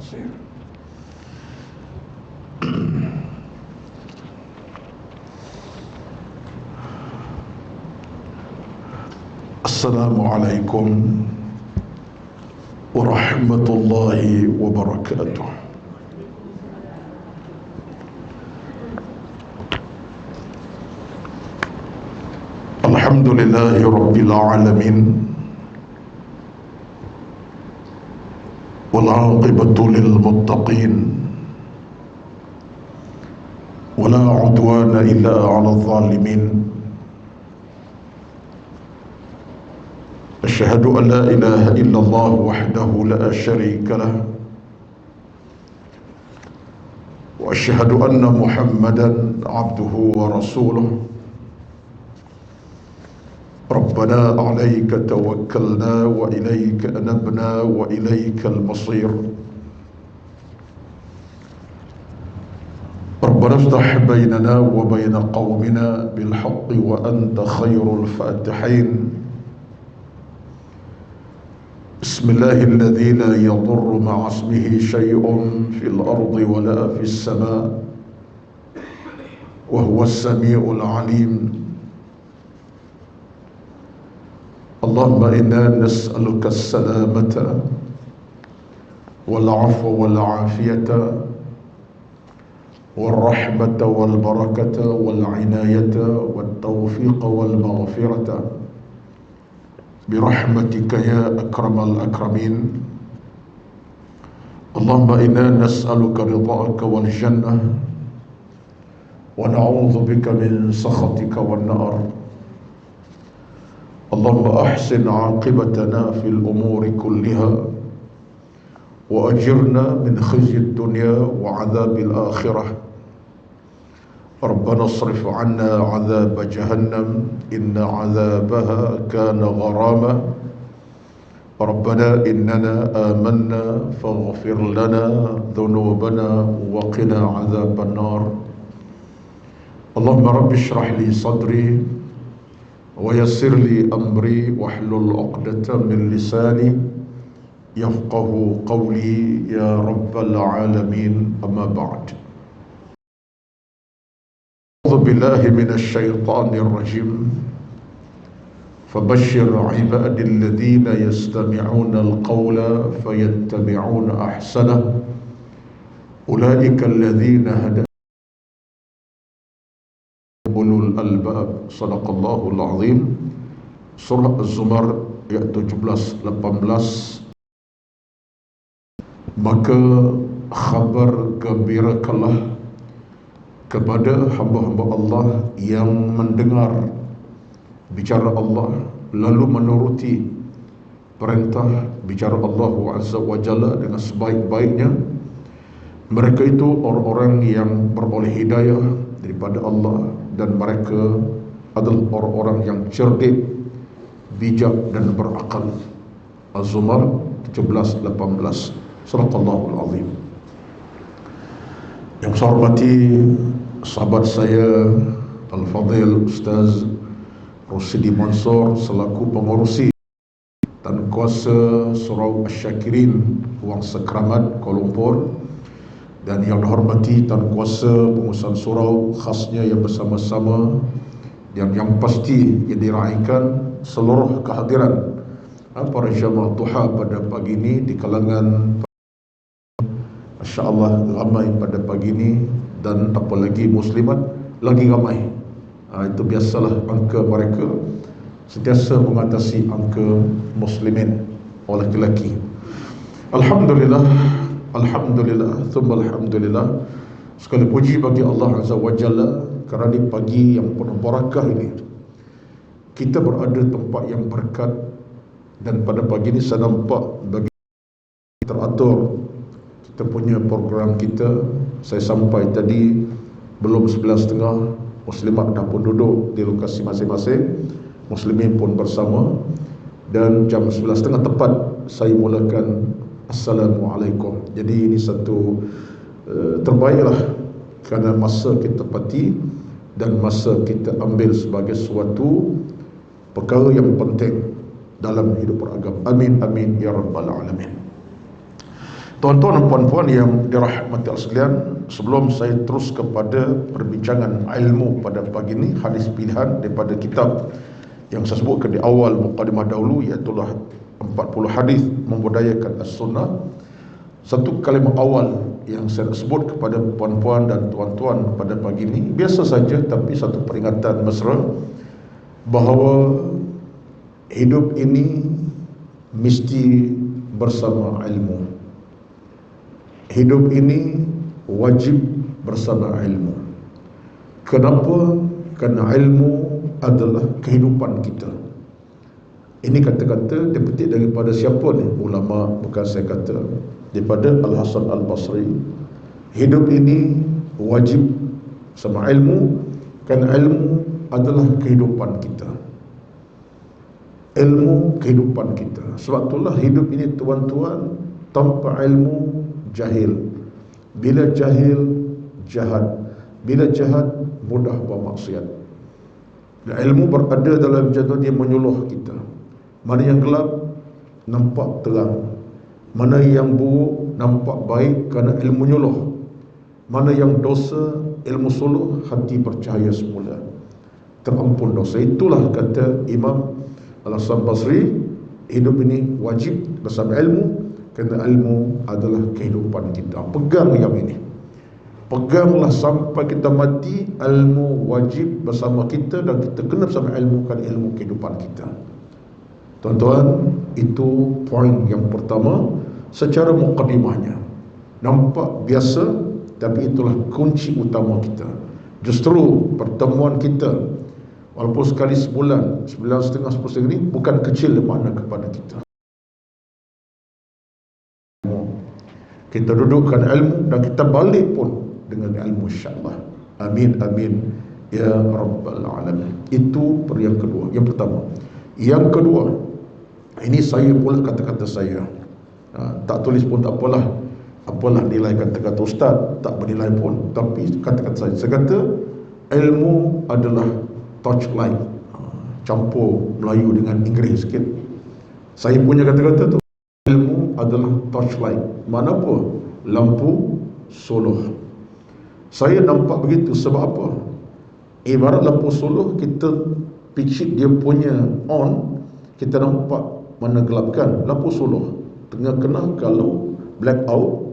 basir. Assalamualaikum warahmatullahi wabarakatuh. Alhamdulillahi rabbil alamin, wal aqibatu lil muttaqin, wala udwana illa 'alal zalimin. Asyhadu an la ilaha illallah wahdahu la syarika lah, wa asyhadu anna Muhammadan 'abduhu wa rasuluh. Rabbana 'alaika tawakkalna wa ilaika anabna wa ilaikal masir. Rabbana iftah bainana wa baina qaumina bil haqqi wa anta khairul fatihin. Bismillahilladzi la yadurru ma'a ismihi syai'un fil ardi wa la fis sama' wa huwas sami'ul 'alim. Allahumma inna nas'aluka as-salamata wal 'afwa wal 'afiyata wal rahmata wal barakata wal 'inayata wat tawfiqa wal maghfirata birahmatika ya akramal akramin. Allahumma inna nas'aluka ridha'aka wal jannah wa na'udzu bika min sakhatika wan nar. Allahumma ahsin 'aqibatana fil umuri kulliha wa ajirna min khizyid dunya wa 'adzabil akhirah. Rabbana asrif 'anna 'adzab jahannam inna 'adzabaha kana gharama. Rabbana innana amanna faghfir lana dhunubana wa qina 'adzaban nar. Allahumma rabbi shrah li sadri wa yassir li amri wahlul 'uqdatam min lisani yafqahu qawli ya rabbal alamin. Amma ba'd. A'udzu billahi minasy syaithanir rajim. Fabashshir 'ibadil ladzina yastami'una al-qawla fayattabi'una ahsanah. Ulaika alladzina hada ulul albab. Sadaqallahul azim. Surah Az-Zumar ayat 17-18. Maka khabar gembirakanlah kepada hamba-hamba Allah yang mendengar bicara Allah lalu menuruti perintah bicara Allah Azza wa Jalla dengan sebaik-baiknya. Mereka itu orang-orang yang beroleh hidayah daripada Allah, dan mereka adalah orang-orang yang cerdik, bijak dan berakal. Az-Zumar 17-18. Sadaqallahul azim. Yang saya hormati sahabat saya Al-Fadhil Ustaz Rosidi Mansur selaku pengurusi dan kuasa Surau Asy-Syakirin Wang Sekramat Kuala Lumpur, dan yang dihormati Tan Kuasa Pengurusan Surau khasnya yang bersama-sama, dan yang pasti yang diraikan seluruh kehadiran para jamaah duha pada pagi ini di kalangan masya-Allah ramai pada pagi ini, dan apalagi muslimat lagi ramai. Itu biasalah angka mereka sentiasa mengatasi angka muslimin oleh lelaki. Alhamdulillah, alhamdulillah, thumma alhamdulillah. Sekali puji bagi Allah Azza wa Jalla kerana di pagi yang penuh barakah ini kita berada tempat yang berkat, dan pada pagi ini saya nampak bagi teratur kita punya program kita. Saya sampai tadi belum 11.30, muslimat dah pun duduk di lokasi masing-masing, muslimin pun bersama, dan jam 11.30 tepat saya mulakan Assalamualaikum. Jadi ini satu terbaiklah, kerana masa kita tepati dan masa kita ambil sebagai suatu perkara yang penting dalam hidup beragama. Amin amin ya rabbal alamin. Tuan-tuan dan puan-puan yang dirahmati Allah sekalian, sebelum saya terus kepada perbincangan ilmu pada pagi ini, hadis pilihan daripada kitab yang saya sebutkan di awal mukadimah dahulu, iaitu 40 hadis membudayakan as-sunnah. Satu kalimah awal yang saya sebut kepada puan-puan dan tuan-tuan pada pagi ini biasa saja, tapi satu peringatan mesra bahawa hidup ini mesti bersama ilmu. Hidup ini wajib bersama ilmu. Kenapa? Kerana ilmu adalah kehidupan kita. Ini kata-kata dipetik daripada siapa ni? Ulama, bukan saya kata. Daripada Al-Hasan Al-Basri. Hidup ini wajib sama ilmu, kerana ilmu adalah kehidupan kita. Ilmu kehidupan kita. Sebab itulah hidup ini tuan-tuan, tanpa ilmu jahil. Bila jahil, jahat. Bila jahat, mudah bermaksiat. Dan ilmu berada dalam jantung dia menyuluh kita. Mana yang gelap, nampak terang. Mana yang buruk, nampak baik kerana ilmu nyuluh. Mana yang dosa, ilmu suluh, hati percaya semula. Terampun dosa. Itulah kata Imam Al-Hasan Basri, hidup ini wajib bersama ilmu, kerana ilmu adalah kehidupan kita. Pegang yang ini. Peganglah sampai kita mati. Ilmu wajib bersama kita, dan kita kena bersama ilmu, kerana ilmu kehidupan kita. Tuan-tuan, itu poin yang pertama secara mukadimahnya. Nampak biasa, tapi itulah kunci utama kita. Justru pertemuan kita, walaupun sekali sebulan, 9,5 10 ini, bukan kecil makna kepada kita. Kita dudukkan ilmu dan kita balik pun dengan ilmu, insyaAllah. Amin, amin ya Rabbal Alamin. Itu yang kedua. Yang pertama. Yang kedua, ini saya pula kata-kata saya. Tak tulis pun tak apalah. Apalah nilai kata-kata ustaz, tak bernilai pun. Tapi kata-kata saya. Saya kata ilmu adalah torchlight. Campur Melayu dengan Inggeris sikit. Saya punya kata-kata tu, ilmu adalah torchlight. Mana apa? Lampu suluh. Saya nampak begitu. Sebab apa? Ibarat lampu suluh, kita picit dia punya on, kita nampak mana gelapkan. Lampu suluh tengah kena, kalau black out,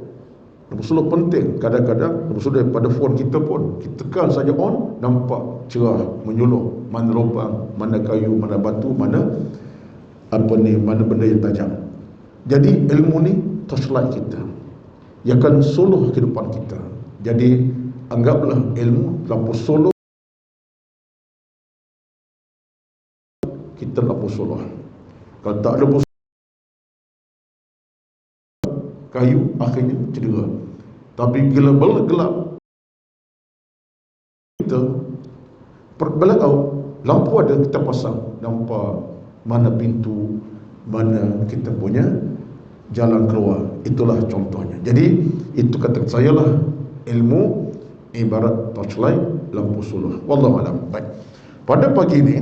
lampu suluh penting. Kadang-kadang lampu suluh daripada phone kita pun, kita tekan saja on, nampak cerah, menyuluh. Mana lubang, mana kayu, mana batu, mana mana benda yang tajam. Jadi ilmu ni torchlight kita, ia akan suluh kehidupan kita. Jadi anggaplah ilmu lampu suluh, kita lampu suluh. Kalau tak ada lampu kayu, akhirnya cedera. Tapi bila gelap, kita black out, lampu ada, kita pasang, nampak mana pintu, mana kita punya jalan keluar. Itulah contohnya. Jadi itu kata saya lah, ilmu ibarat torchlight, lampu suluh. Wallahu alam. Baik. Pada pagi ini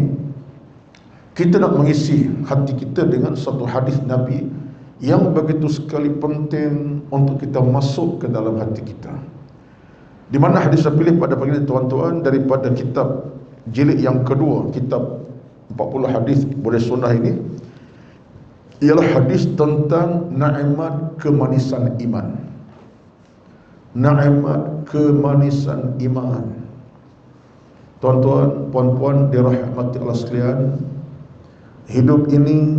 kita nak mengisi hati kita dengan satu hadis Nabi yang begitu sekali penting untuk kita masuk ke dalam hati kita. Di mana hadis saya pilih pada pagi ini tuan-tuan, daripada kitab jilid yang kedua, kitab 40 hadis boleh sunnah ini, ialah hadis tentang nikmat kemanisan iman. Nikmat kemanisan iman. Tuan-tuan, puan-puan dirahmati Allah sekalian, hidup ini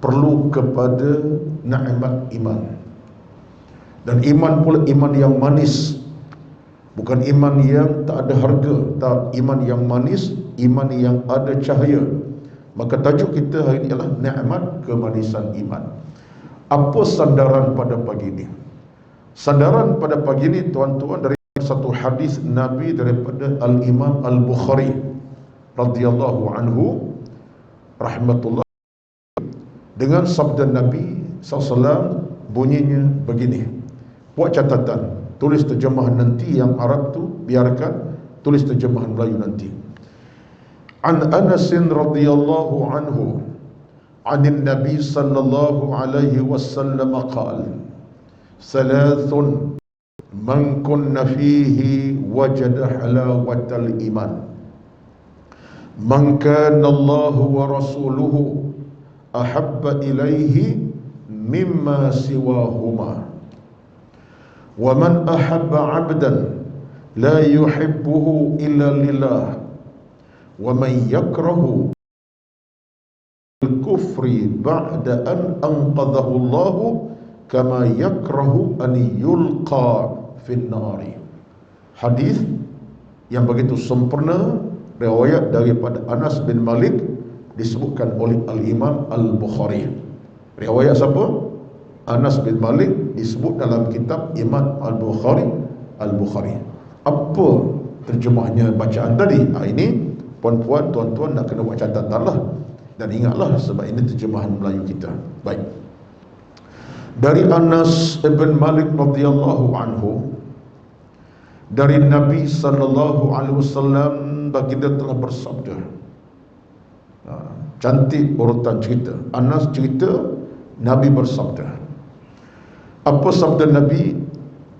perlu kepada nikmat iman. Dan iman pula iman yang manis, bukan iman yang tak ada harga, tak, iman yang manis, iman yang ada cahaya. Maka tajuk kita hari ini ialah nikmat kemanisan iman. Apa sandaran pada pagi ini? Sandaran pada pagi ini tuan-tuan, dari satu hadis Nabi daripada Al-Imam Al-Bukhari radhiyallahu anhu rahmatullah, dengan sabda Nabi SAW, bunyinya begini. Buat catatan, tulis terjemahan nanti, yang Arab tu biarkan, tulis terjemahan Melayu nanti. An Anas radhiyallahu anhu, 'anil Nabi sallallahu alaihi wasallam qala, Thalathun man kunna fihi wajada halawatal iman. Man kana Allahu wa rasuluhu ahabba ilaihi mimma siwahuma. Wa man ahabba 'abdan la yuhibbuhu illa lillah. Wa man yakrahu al-kufri ba'da an anqadhahu Allahu kama yakrahu an yulqa fin nari. Hadis yang begitu sempurna, riwayat daripada Anas bin Malik, disebutkan oleh Al-Imam Al-Bukhari. Riwayat siapa? Anas bin Malik, disebut dalam kitab Imam Al-Bukhari. Apa terjemahnya bacaan tadi? Ini puan-puan, tuan-tuan nak kena buat catatan lah, dan ingatlah sebab ini terjemahan Melayu kita. Baik. Dari Anas bin Malik radhiyallahu anhu, dari Nabi sallallahu alaihi wasallam, baginda telah bersabda. Cantik urutan cerita. Anas cerita, Nabi bersabda. Apa sabda Nabi?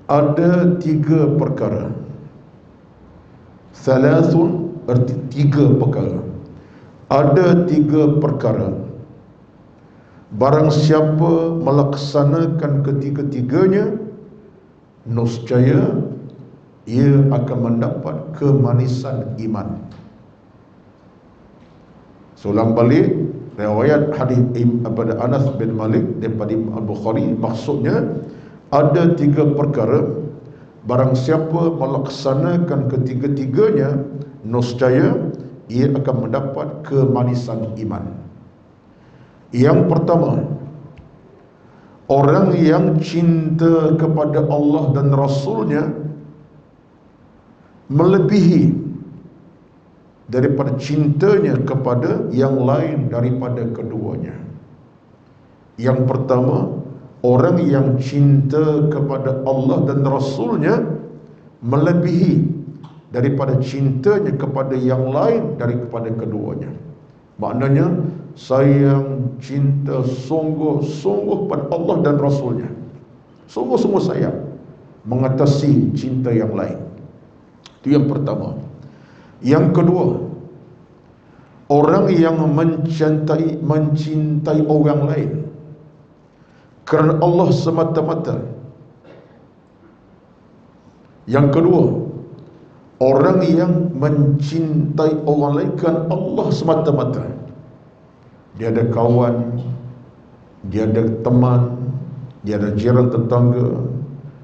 Ada 3 perkara. Thalathun arti 3 perkara. Ada 3 perkara. Barang siapa melaksanakan ketiga-tiganya, nescaya ia akan mendapat kemanisan iman. Ulang balik riwayat hadis daripada Anas bin Malik daripada Al-Bukhari, maksudnya ada 3 perkara. Barang siapa melaksanakan ketiga-tiganya, nescaya ia akan mendapat kemanisan iman. Yang pertama, orang yang cinta kepada Allah dan Rasulnya melebihi daripada cintanya kepada yang lain daripada keduanya. Yang pertama, orang yang cinta kepada Allah dan Rasulnya melebihi daripada cintanya kepada yang lain daripada keduanya. Maknanya, sayang, cinta sungguh-sungguh pada Allah dan Rasulnya, sungguh-sungguh sayang, mengatasi cinta yang lain. Itu yang pertama. Yang kedua, orang yang mencintai orang lain kerana Allah semata-mata. Yang kedua, orang yang mencintai orang lain kerana Allah semata-mata. Dia ada kawan, dia ada teman, dia ada jiran tetangga,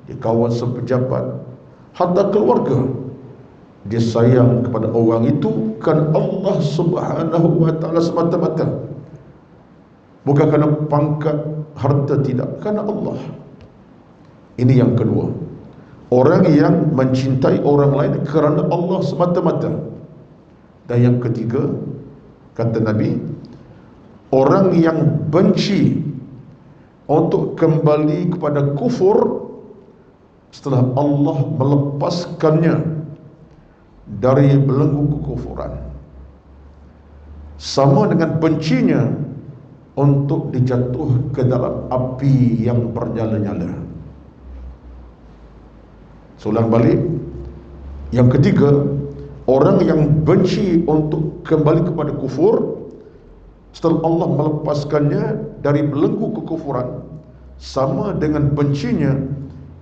dia kawan sepejabat, hatta keluarga. Dia sayang kepada orang itu kan Allah Subhanahu wa taala semata-mata. Bukan kerana pangkat, harta, tidak, kerana Allah. Ini yang kedua. Orang yang mencintai orang lain kerana Allah semata-mata. Dan yang ketiga, kata Nabi, orang yang benci untuk kembali kepada kufur setelah Allah melepaskannya dari belenggu kekufuran, sama dengan bencinya untuk dijatuh ke dalam api yang bernyala-nyala. Ulang balik. Yang ketiga, orang yang benci untuk kembali kepada kufur setelah Allah melepaskannya dari belenggu kekufuran, sama dengan bencinya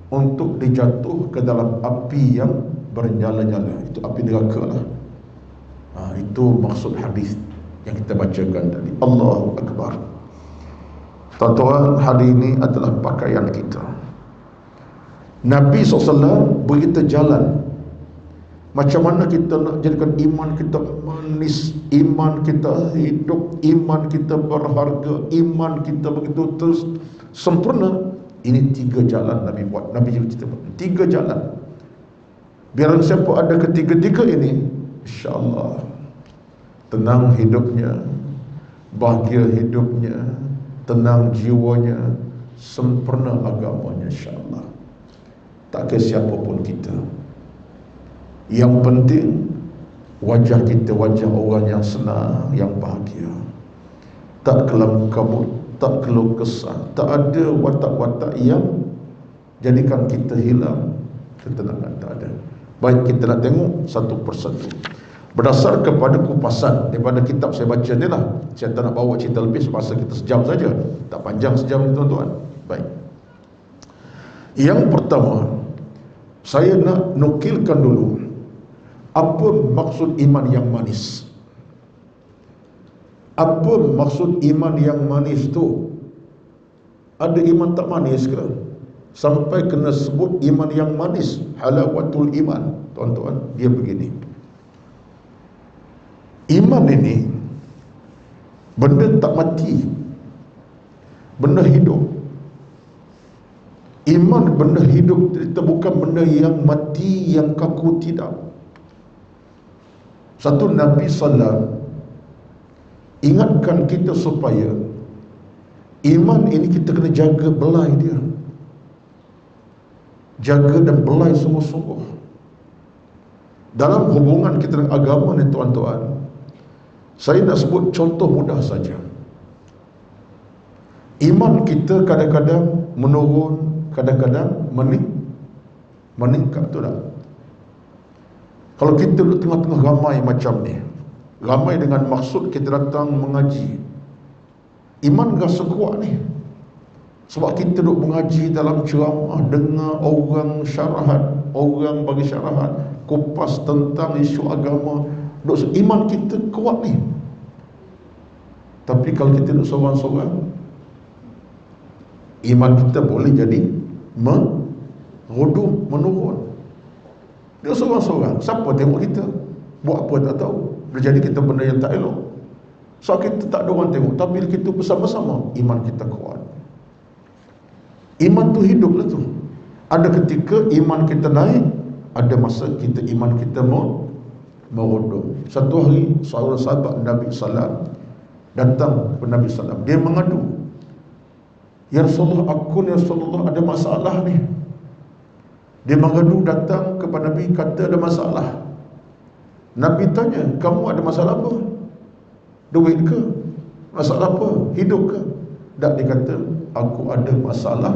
untuk dijatuh ke dalam api yang bernyala-nyala. Itu api neraka lah. Itu maksud hadis yang kita bacakan tadi. Allahu Akbar. Tuan-tuan, hari ini adalah pakaian kita. Nabi SAW beritahu jalan macam mana kita nak jadikan iman kita manis, iman kita hidup, iman kita berharga, iman kita begitu terus sempurna. Ini 3 jalan Nabi buat. Nabi cerita 3 jalan. Biar siapa ada ketiga-tiga ini, insya-Allah tenang hidupnya, bahagia hidupnya, tenang jiwanya, sempurna agamanya, insya-Allah. Tak ke siapapun kita. Yang penting wajah kita wajah orang yang senang, yang bahagia. Tak kelam kabut, tak keluh kesah, tak ada watak-watak yang jadikan kita hilang ketenangan. Tak ada. Baik, kita nak tengok satu persatu. Berdasar kepada kupasan daripada kitab saya baca ni lah. Saya tak nak bawa cerita lebih, semasa kita sejam saja, tak panjang sejam ni tuan-tuan. Baik, yang pertama saya nak nukilkan dulu apa maksud iman yang manis. Apa maksud iman yang manis tu? Ada iman tak manis ke? Sampai kena sebut iman yang manis, halawatul iman. Tuan-tuan, dia begini. Iman ini benda tak mati, benda hidup. Iman benda hidup, kita bukan benda yang mati, yang kaku, tidak. Satu, Nabi SAW ingatkan kita supaya iman ini kita kena jaga belai dia. Jaga dan belai sungguh-sungguh. Dalam hubungan kita dengan agama ni tuan-tuan, saya nak sebut contoh mudah saja. Iman kita kadang-kadang menurun, kadang-kadang meningkat, tu tak? Kalau kita duduk tengah-tengah ramai macam ni, ramai dengan maksud kita datang mengaji, iman rasa kuat ni. Sebab kita duduk mengaji dalam ceramah, dengar orang syarahat, orang bagi syarahat, kupas tentang isu agama, iman kita kuat ni. Tapi kalau kita duduk seorang-seorang, iman kita boleh jadi meredup, menurun. Dia seorang-seorang, siapa tengok kita? Buat apa tak tahu. Dia jadi kita benda yang tak elok. So kita tak ada orang tengok, tapi kita bersama-sama, iman kita kuat. Iman tu hidup lah tu. Ada ketika iman kita naik, ada masa kita iman kita meredup. Satu hari seorang sahabat Nabi SAW datang kepada Nabi SAW. Dia mengadu, "Ya Rasulullah, aku ni Rasulullah ada masalah ni." Dia mengadu datang kepada Nabi, kata ada masalah. Nabi tanya, "Kamu ada masalah apa? Duit ke? Masalah apa? Hidup ke?" Tak, dia kata, "Aku ada masalah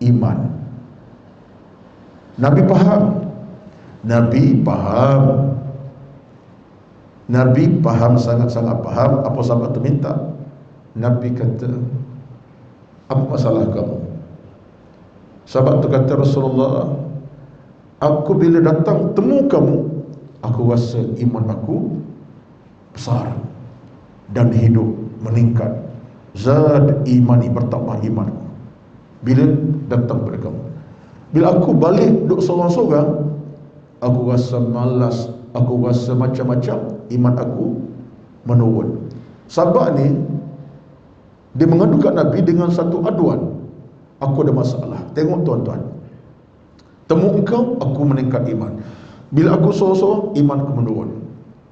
iman." Nabi faham. Nabi faham, sangat-sangat faham apa sahabat tu minta. Nabi kata, "Apa masalah kamu?" Sahabat tu kata, "Rasulullah, aku bila datang temu kamu, aku rasa iman aku besar dan hidup meningkat. Zad imani, bertambah imanku bila datang kepada kamu. Bila aku balik duduk seorang-seorang, aku rasa malas, aku rasa macam-macam, iman aku menurun." Sahabat ni dia mengadu kat Nabi dengan satu aduan, "Aku ada masalah. Tengok tuan-tuan, temu engkau aku meningkat iman. Bila aku seorang-seorang, imanku menurun."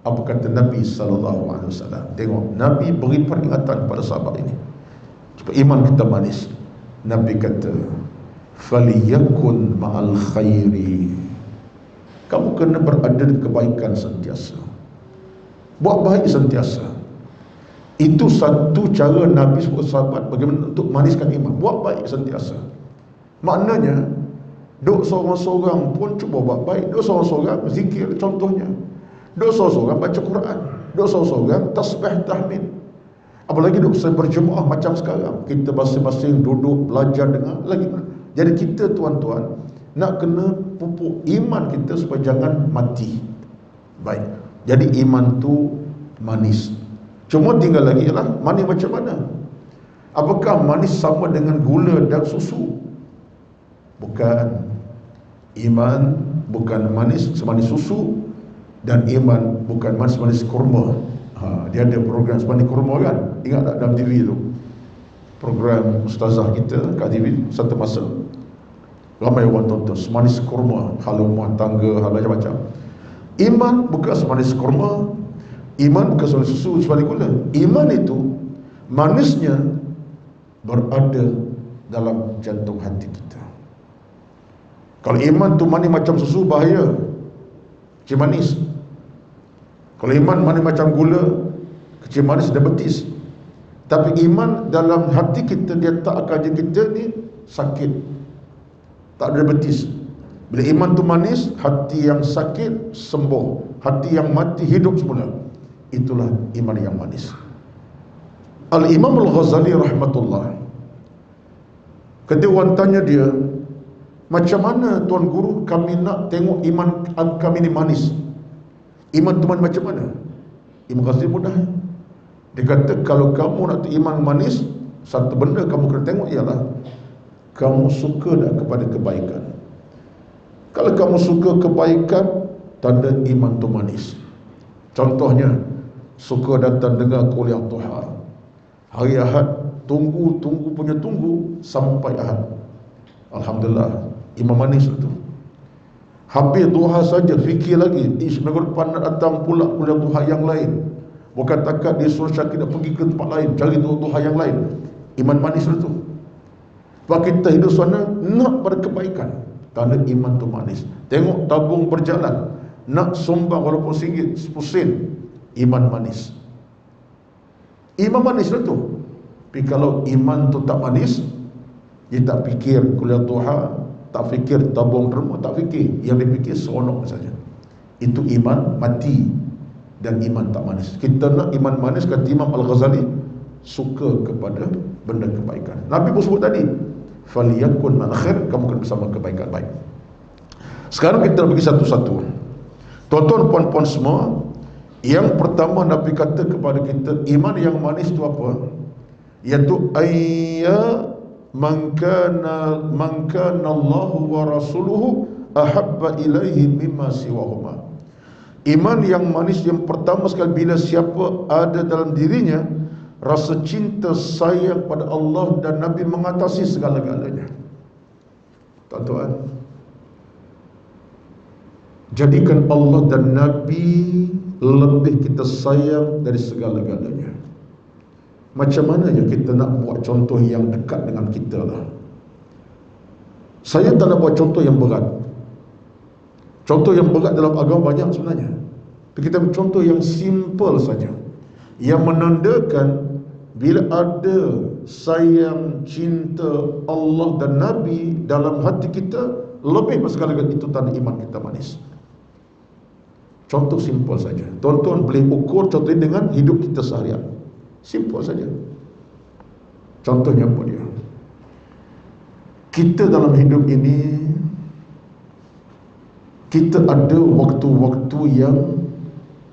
Apa kata Nabi SAW? Tengok, Nabi beri peringatan pada sahabat ini supaya iman kita manis. Nabi kata, "Faliyakun ma'al khairi." Kamu kena berada di kebaikan sentiasa. Buat baik sentiasa. Itu satu cara Nabi sebut sahabat bagaimana untuk maniskan iman. Buat baik sentiasa. Maknanya, duk seorang-seorang pun cuba buat baik. Duk seorang-seorang zikir contohnya. Duk seorang-seorang baca Quran. Duk seorang-seorang tasbih tahmid. Apalagi duk berjemaah macam sekarang. Kita masing-masing duduk belajar dengar lagi. Jadi kita tuan-tuan nak kena pupuk iman kita supaya jangan mati. Baik. Jadi iman tu manis. Cuma tinggal lagi ialah manis macam mana? Apakah manis sama dengan gula dan susu? Bukan. Iman bukan manis semanis susu, dan iman bukan manis-manis kurma. Dia ada program semanis kurma kan? Ingat tak dalam TV tu? Program ustazah kita kat TV satu masa. Ramai orang tonton semanis kurma, hal rumah tangga, hal macam-macam. Iman bukan semanis kurma, iman bukan semanis susu, semanis gula. Iman itu manisnya berada dalam jantung hati kita. Kalau iman tu manis macam susu, bahaya. Kecil manis. Kalau iman manis macam gula, kecil manis diabetes. Tapi iman dalam hati kita, dia tak akan jadi kita ni sakit, tak ada diabetes. Bila iman tu manis, hati yang sakit sembuh, hati yang mati hidup semula. Itulah iman yang manis. Al-Imam Al-Ghazali rahmatullah, ketika orang tanya dia, macam mana Tuan Guru kami nak tengok iman kami ni manis, iman tu macam mana? Imam Ghazali mudah. Dia kata, kalau kamu nak iman manis, satu benda kamu kena tengok ialah kamu suka tak kepada kebaikan. Kalau kamu suka kebaikan, tanda iman tu manis. Contohnya, suka datang dengar kuliah duha. Hari Ahad, tunggu sampai Ahad. Alhamdulillah, iman manis itu. Habis duha saja, fikir lagi, minggu depan nak datang pula kuliah duha yang lain. Bukan takat dia suruh Syakir nak pergi ke tempat lain, cari duha yang lain. Iman manis itu. Sebab kita hidup sana nak pada kebaikan, tanda iman tu manis. Tengok tabung berjalan, nak sumbang walaupun RM1, RM10, iman manis. Iman manis itu. Tapi kalau iman tu tak manis, dia tak fikir kuliah duha, tak fikir tabung derma, tak fikir. Yang dia fikir seronok saja. Itu iman mati dan iman tak manis. Kita nak iman manis, kata Imam Al-Ghazali, suka kepada benda kebaikan. Nabi pun sebut tadi, faliyakun man khair, kamu kena bersama kebaikan baik. Sekarang kita pergi satu-satu. Tuan-tuan, puan-puan semua, yang pertama Nabi kata kepada kita, iman yang manis itu apa? Iaitu ayya man kana Allahu wa rasuluhu ahabba ilaihi mimma siwahuma. Iman yang manis yang pertama sekali, bila siapa ada dalam dirinya rasa cinta sayang pada Allah dan Nabi mengatasi segala-galanya. Tuan-tuan, jadikan Allah dan Nabi lebih kita sayang dari segala-galanya. Macam mana ya kita nak buat contoh yang dekat dengan kita lah. Saya tak nak buat contoh yang berat. Contoh yang berat dalam agama banyak sebenarnya. Kita contoh yang simple saja, yang menandakan bila ada sayang, cinta Allah dan Nabi dalam hati kita, lebih sekali itu tanda iman kita manis. Contoh simple saja. Tuan-tuan boleh ukur contoh ini dengan hidup kita seharian. Simple saja. Contohnya apa dia? Kita dalam hidup ini, kita ada waktu-waktu yang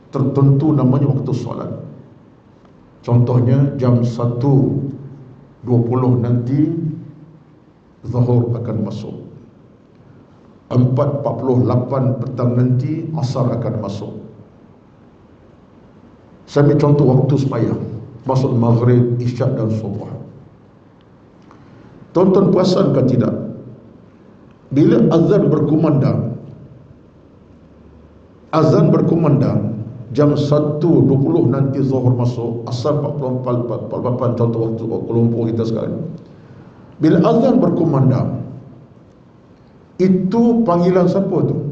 tertentu, namanya waktu solat. Contohnya jam 1.20 nanti Zuhur akan masuk, 4.48 petang nanti Asar akan masuk. Saya ambil contoh waktu sembahyang, masuk Maghrib, Isyak dan Subuh. Tuan-tuan perasan ke tidak, bila azan berkumandang jam 1.20 nanti Zuhur masuk, Asar 48 contoh waktu Kuala Lumpur kita sekarang. Bila azan berkumandang, itu panggilan siapa tu?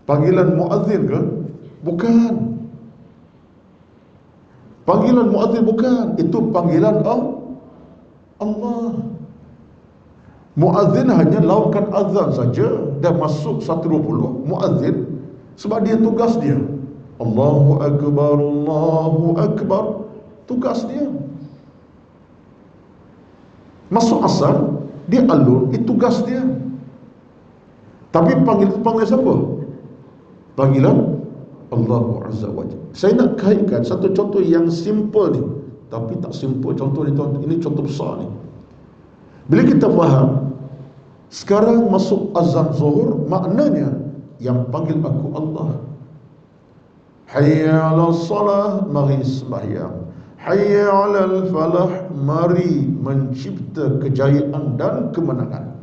Panggilan muazzin ke? Bukan. Panggilan muazzin bukan, itu panggilan Allah. Muazzin hanya lakukan azan saja dan masuk 1.20 muazzin, sebab dia tugas dia. Allahu Akbar, Allahu Akbar, tugas dia. Masuk asar, dia alun, itu tugas dia. Tapi panggil siapa? Panggilan Allah Azza wa Jalla. Saya nak kaitkan satu contoh yang simple ni, tapi tak simple contoh ni, ini contoh besar ni. Bila kita faham, sekarang masuk azan Zuhur, maknanya yang panggil aku Allah. Hayya 'ala salah, mari sembahyang. Hayya 'alal falah, mari mencipta kejayaan dan kemenangan.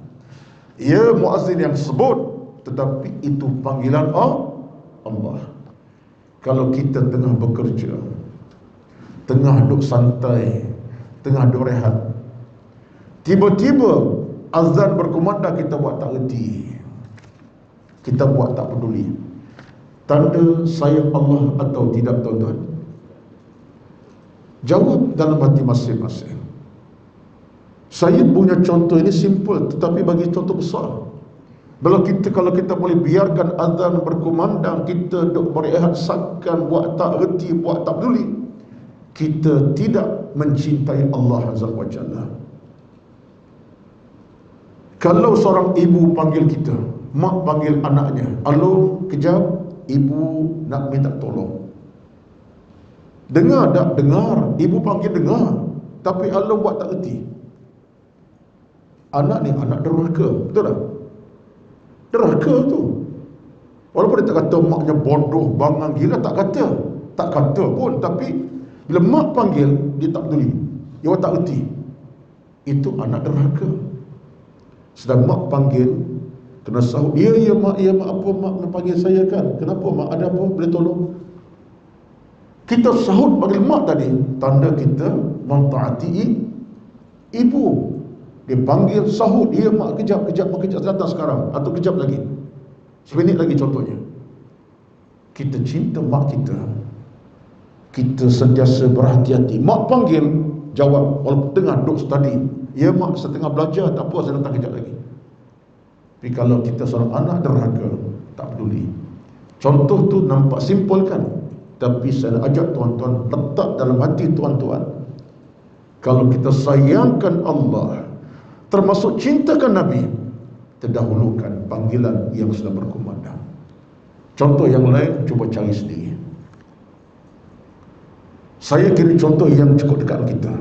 Ya, muazzin yang sebut, tetapi itu panggilan Allah. Kalau kita tengah bekerja, tengah duduk santai, tengah duduk rehat, tiba-tiba azan berkumandang, kita buat tak reti, kita buat tak peduli. Tanda sayang Allah atau tidak, tuan-tuan? Jawab dalam hati masing-masing. Saya punya contoh ini simple, tetapi bagi contoh besar. Kalau kita boleh biarkan azan berkumandang, kita duk berehat sakan, buat tak reti, buat tak peduli, kita tidak mencintai Allah Azza wa Jalla. Kalau seorang ibu panggil kita, mak panggil anaknya, "Alo, kejap, ibu nak minta tolong." Dengar tak? Dengar. Ibu panggil dengar. Tapi alo buat tak reti. Anak ni anak derhaka, betul tak? Derhaka tu. Walaupun dia tak kata maknya bodoh, bangang, gila, tak kata. Tak kata pun. Tapi bila mak panggil, dia tak peduli. Dia tak reti. Itu anak derhaka. Sedang mak panggil, kena sahut. Ya mak, apa mak panggil saya kan? Kenapa mak? Ada apa? Boleh tolong? Kita sahut panggil mak tadi, tanda kita mentaati ibu. Dia panggil sahut, ya mak, kejap, mak kejap datang sekarang, atau kejap lagi, seminit lagi contohnya. Kita cinta mak kita, kita sentiasa berhati-hati. Mak panggil, jawab, walaupun tengah duduk study. Ya mak, setengah belajar, tak apa, saya datang kejap lagi. Tapi kalau kita seorang anak derhaka, tak peduli. Contoh tu nampak simple kan? Tapi saya ajak tuan-tuan letak dalam hati tuan-tuan, kalau kita sayangkan Allah, termasuk cintakan Nabi, terdahulukan panggilan yang sudah berkumandang. Contoh yang lain cuba cari sendiri. Saya kira contoh yang cukup dekat kita.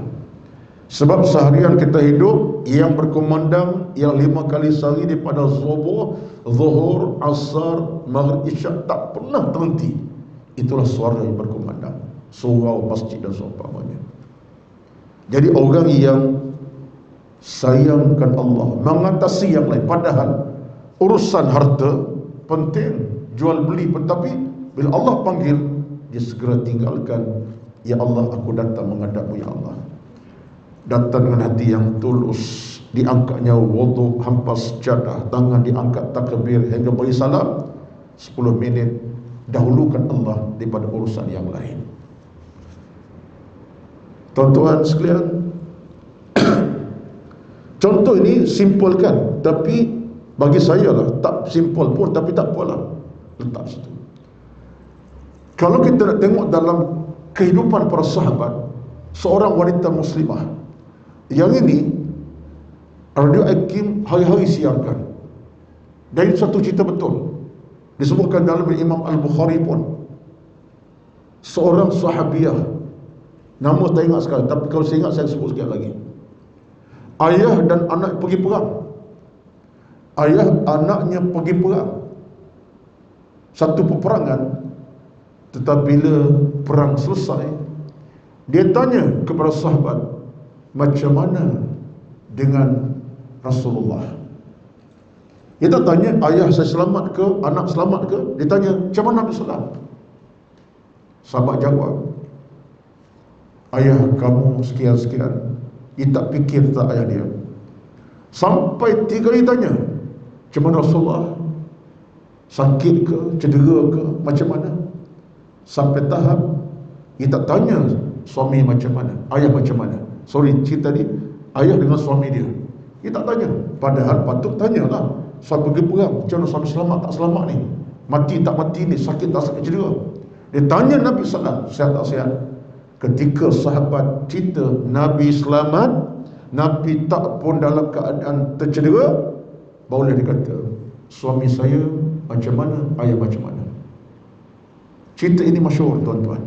Sebab seharian kita hidup, yang berkumandang yang 5 kali sehari daripada subuh, zuhur, asar, maghrib, isyak, tak pernah terhenti. Itulah suara yang berkumandang, surau, masjid dan seumpamanya. Jadi orang yang sayangkan Allah mengatasi yang lain, padahal urusan harta penting, jual beli, tetapi bila Allah panggil, dia segera tinggalkan. Ya Allah, aku datang menghadap-Mu ya Allah. Datang dengan hati yang tulus, diangkatnya wudu, hampas sejadah, tangan diangkat takbir hingga beri salam. 10 minit dahulukan Allah daripada urusan yang lain. Tuan-tuan sekalian, contoh ini simple kan, tapi bagi saya lah tak simple pun, tapi tak apalah, letak situ. Kalau kita nak tengok dalam kehidupan para sahabat, seorang wanita muslimah, yang ini Radio Hakim hari-hari siarkan, dan itu satu cerita betul, disebutkan dalam Imam Al-Bukhari pun. Seorang sahabiah, nama tak ingat sekarang, tapi kalau saya ingat saya sebut sekali lagi. Ayah dan anak pergi perang. Ayah anaknya pergi perang, satu peperangan. Tetapi bila perang selesai, dia tanya kepada sahabat, macam mana dengan Rasulullah? Dia tak tanya ayah saya selamat ke, anak selamat ke. Dia tanya macam mana Nabi Sallam. Sahabat jawab, ayah kamu sekian-sekian. Dia tak fikir tak ayah dia. Sampai 3 kali tanya, macam mana Rasulullah? Sakit ke, cedera ke, macam mana? Sampai tahap dia tak tanya suami macam mana, ayah macam mana. Sorry, cerita ni ayah dengan suami dia, dia tak tanya. Padahal patut tanyalah. Suami pergi perang, macam mana suami selamat tak selamat ni, mati tak mati ni, sakit tak sakit, cedera. Dia tanya Nabi SAW, sihat tak sihat. Ketika sahabat cerita Nabi selamat, Nabi tak pun dalam keadaan tercedera, barulah dia kata, suami saya macam mana, ayah macam mana. Cerita ini masyhur tuan-tuan.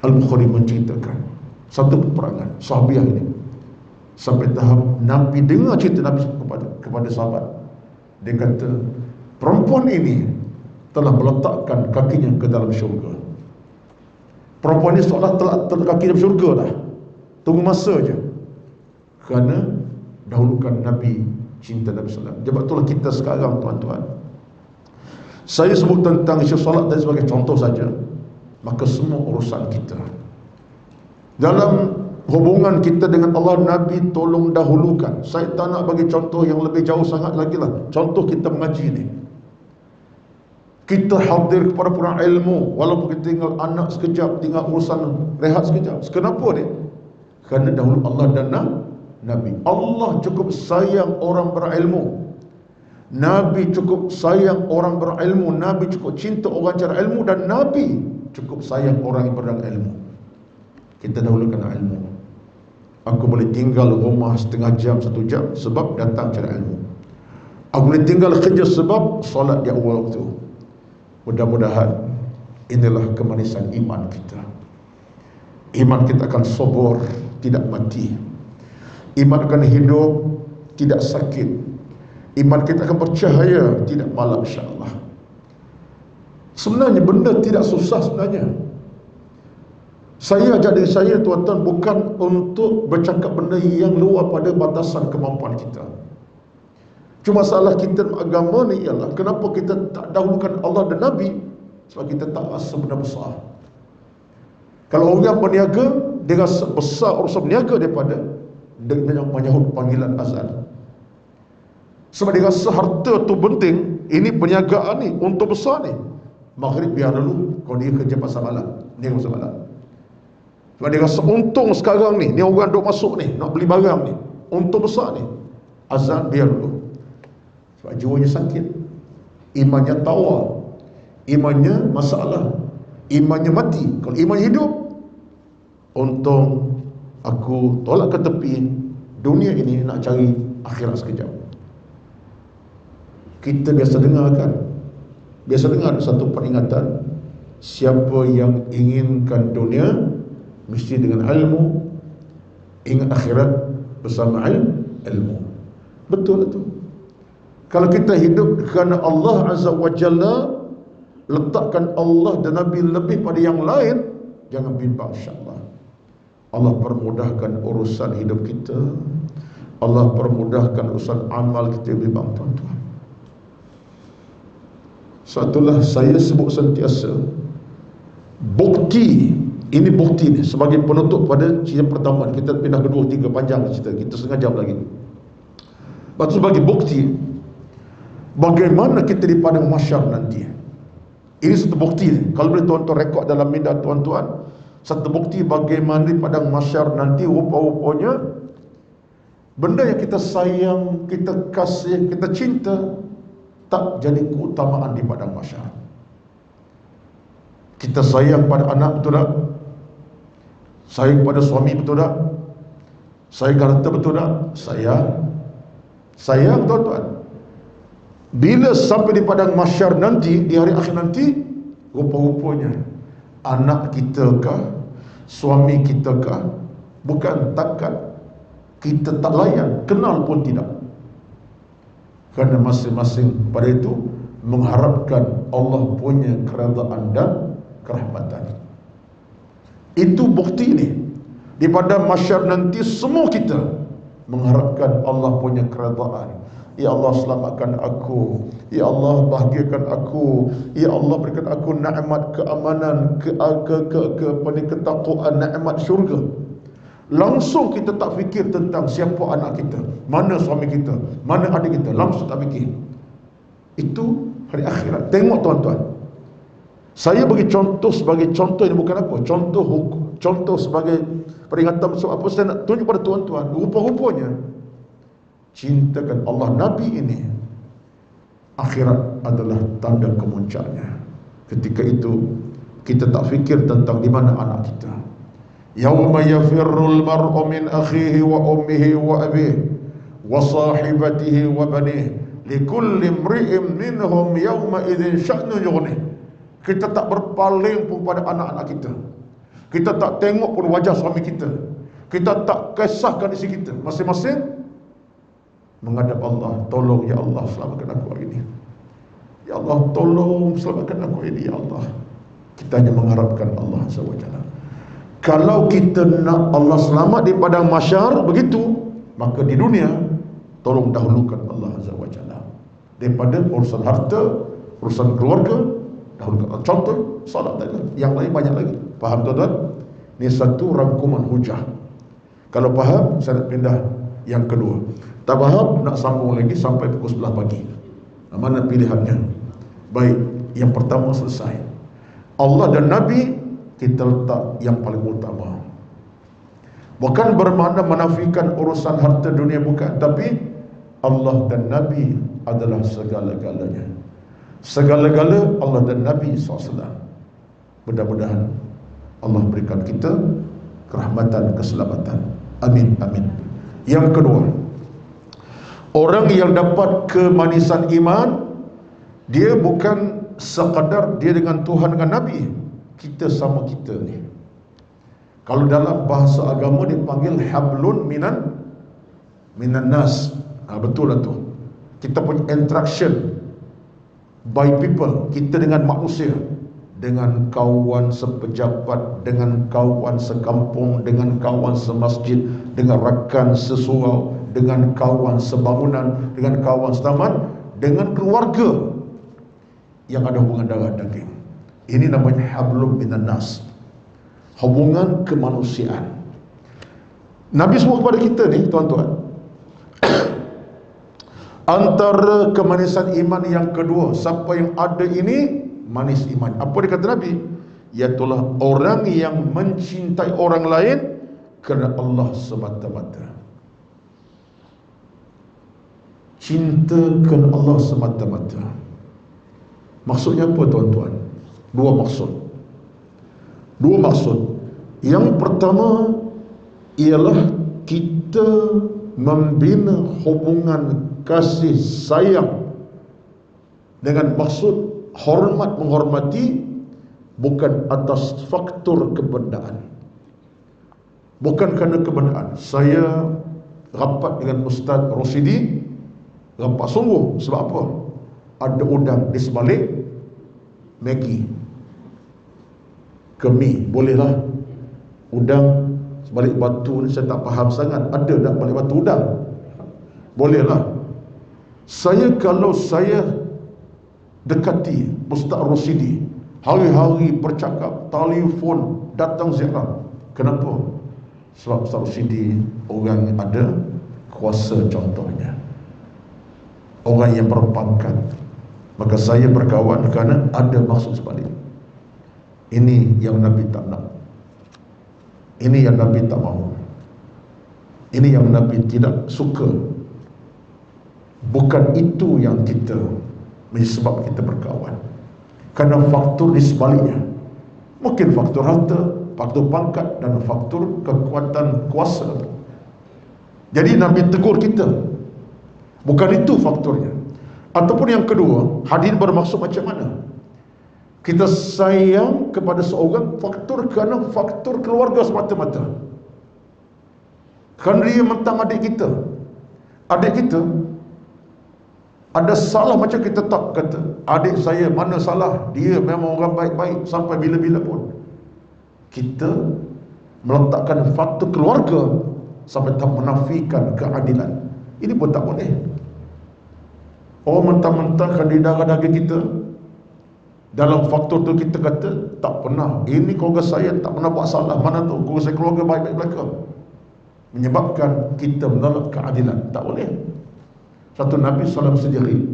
Al-Bukhari menceritakan satu peperangan sahabiah ini, sampai tahap Nabi dengar cerita Nabi kepada sahabat. Dia kata, perempuan ini telah meletakkan kakinya ke dalam syurga. Perempuan ini seolah telah kaki dalam syurga dah, tunggu masa je. Kerana dahulukan Nabi, cinta Nabi SAW. Sebab itulah kita sekarang tuan-tuan, saya sebut tentang isu solat tadi sebagai contoh saja. Maka semua urusan kita dalam hubungan kita dengan Allah, Nabi tolong dahulukan. Saya tak nak bagi contoh yang lebih jauh sangat lagi lah. Contoh kita mengaji ni, kita hadir kepada perang ilmu, walaupun kita tinggal anak sekejap, tinggal urusan rehat sekejap. Kenapa ni? Kerana dahulu Allah dan Nabi. Allah cukup sayang orang berilmu. Nabi cukup sayang orang berilmu. Nabi cukup cinta orang cara ilmu. Dan Nabi cukup sayang orang yang berilmu. Kita dahulukan ilmu. Aku boleh tinggal rumah setengah jam, 1 jam sebab datang cara ilmu. Aku boleh tinggal kerja sebab solat di awal waktu. Mudah-mudahan inilah kemanisan iman kita. Iman kita akan sobor, tidak mati. Iman akan hidup, tidak sakit. Iman kita akan bercahaya, tidak malam, insyaAllah. Sebenarnya benda tidak susah sebenarnya. Saya ajak diri saya, tuan-tuan, bukan untuk bercakap benda yang luar pada batasan kemampuan kita. Cuma masalah kita agama ni ialah kenapa kita tak dahulukan Allah dan Nabi? Sebab kita tak rasa benda besar. Kalau orang berniaga, dia rasa besar urusan berniaga daripada dengan yang menyahut panggilan azan. Sebab dia rasa harta tu penting. Ini perniagaan ni untuk besar ni. Maghrib biar dulu, kalau dia kerja pasal malam, dia pasal malam. Sebab dia rasa untung sekarang ni orang duk masuk ni, nak beli barang ni, untung besar ni. Azan biar dulu. Sebab jiwanya sakit, imannya tawar, imannya masalah, imannya mati. Kalau iman hidup, untung aku tolak ke tepi dunia ini nak cari akhirat sekejap. Kita biasa dengar satu peringatan, siapa yang inginkan dunia mesti dengan ilmu, ingat akhirat bersama ilmu. Betul itu. Kalau kita hidup kerana Allah Azza wa Jalla, letakkan Allah dan Nabi lebih pada yang lain, jangan bimbang, insyaAllah. Allah permudahkan urusan hidup kita. Allah permudahkan urusan amal kita, bimbang, tuan-tuan. Satulah saya sebut sentiasa, bukti, ini bukti ni sebagai penutup pada cerita pertama. Kita pindah kedua, tiga, panjang cerita kita, setengah jam lagi. Lepas tu sebagai bukti bagaimana kita di padang mahsyar nanti. Ini satu bukti. Kalau boleh tuan-tuan rekod dalam minda tuan-tuan, satu bukti bagaimana di padang mahsyar nanti rupa-rupanya benda yang kita sayang, kita kasih, kita cinta tak jadi keutamaan di padang mahsyar. Kita sayang pada anak, betul tak? Sayang pada suami, betul tak? Sayang harta, betul tak? Sayang, tuan-tuan. Bila sampai di padang mahsyar nanti, di hari akhir nanti, rupa-rupanya anak kita kah, suami kita kah, bukan takat kita tak layan, kenal pun tidak. Kerana masing-masing pada itu mengharapkan Allah punya keredaan dan kerahmatan. Itu bukti ni. Di padang mahsyar nanti semua kita mengharapkan Allah punya keredaan. Ya Allah, selamatkan aku. Ya Allah, bahagiakan aku. Ya Allah, berikan aku nikmat keamanan, ketakwaan, nikmat syurga. Langsung kita tak fikir tentang siapa anak kita, mana suami kita, mana adik kita. Langsung tak fikir. Itu hari akhirat. Tengok tuan-tuan, saya bagi contoh, sebagai contoh ini bukan apa, contoh sebagai peringatan. Sebab apa saya nak tunjuk pada tuan-tuan, rupa-rupanya cintakan Allah Nabi ini, akhirat adalah tanda kemuncaknya. Ketika itu kita tak fikir tentang di mana anak kita. Yauma yafirrul mar'u min akhihi wa ummihi wa abihi wa sahibatihi wa banihi likulli imri'in minhum yawma idzin sya'nun yughnih. Kita tak berpaling pun pada anak-anak kita. Kita tak tengok pun wajah suami kita. Kita tak kisahkan isi kita. Masing-masing menghadap Allah. Tolong ya Allah, selamatkan aku hari ini. Ya Allah, tolong selamatkan aku hari ini ya Allah. Kita hanya mengharapkan Allah SWT. Kalau kita nak Allah selamat di padang mahsyar begitu, maka di dunia tolong dahulukan Allah Azza wa Jalla daripada urusan harta, urusan keluarga. Dahulukan. Contoh salat tadi, yang lain banyak lagi. Faham tuan-tuan? Ini satu rangkuman hujah. Kalau faham, saya nak pindah yang kedua. Tak faham, nak sambung lagi sampai pukul 11 pagi. Mana pilihannya? Baik, yang pertama selesai. Allah dan Nabi kita letak yang paling utama. Bukan bermakna menafikan urusan harta dunia, bukan. Tapi Allah dan Nabi adalah segala-galanya. Segala-gala Allah dan Nabi SAW. Mudah-mudahan Allah berikan kita kerahmatan, keselamatan. Amin, amin. Yang kedua, orang yang dapat kemanisan iman, dia bukan sekadar dia dengan Tuhan, dengan Nabi. Kita sama kita ni. Kalau dalam bahasa agama dipanggil hablun minan nas. Betul lah tu. Kita punya interaction by people, kita dengan manusia, dengan kawan sepejabat, dengan kawan sekampung, dengan kawan semasjid, dengan rakan sesurau, dengan kawan sebangunan, dengan kawan setaman, dengan keluarga yang ada hubungan darah daging. Ini namanya hablum minan nas, hubungan kemanusiaan. Nabi sebut kepada kita ni, tuan-tuan, antara kemanisan iman yang kedua, siapa yang ada ini manis iman. Apa dia kata Nabi? Iaitulah orang yang mencintai orang lain kerana Allah semata-mata. Cinta kerana Allah semata-mata. Maksudnya apa, tuan-tuan? Dua maksud. Yang pertama ialah kita membina hubungan kasih sayang dengan maksud hormat menghormati, bukan atas faktor kebendaan. Bukan kerana kebendaan. Saya rapat dengan Ustaz Rosidi, rapat sungguh. Sebab apa? Ada udang di sebalik Maggi ke mi. Bolehlah. Udang sebalik batu ni saya tak faham sangat. Ada tak balik batu udang? Bolehlah. Kalau saya dekati Ustaz Rosidi, hari-hari bercakap, telefon, datang ziarah. Kenapa? Sebab Ustaz Rosidi orang yang ada kuasa, contohnya orang yang berpangkat. Maka saya berkawan kerana ada maksud sebalik. Ini yang Nabi tak nak. Ini yang Nabi tak mahu. Ini yang Nabi tidak suka. Bukan itu yang kita menjadi sebab kita berkawan. Kerana faktor di sebaliknya. Mungkin faktor harta, faktor pangkat, dan faktor kekuatan kuasa. Jadi Nabi tegur kita. Bukan itu faktornya. Ataupun yang kedua, hadirin bermaksud macam mana? Kita sayang kepada seorang faktor kerana faktor keluarga semata-mata. Kerana dia mentang adik kita. Adik kita ada salah, macam kita tak kata adik saya mana salah, dia memang orang baik-baik sampai bila-bila pun. Kita meletakkan faktor keluarga sampai tak menafikan keadilan. Ini pun tak boleh. Orang mentang-mentang kan di darah daging kita, dalam faktor tu kita kata tak pernah, ini keluarga saya tak pernah buat salah. Mana tu keluarga saya keluarga baik-baik belaka. Menyebabkan kita menolak keadilan. Tak boleh. Satu Nabi SAW sendiri,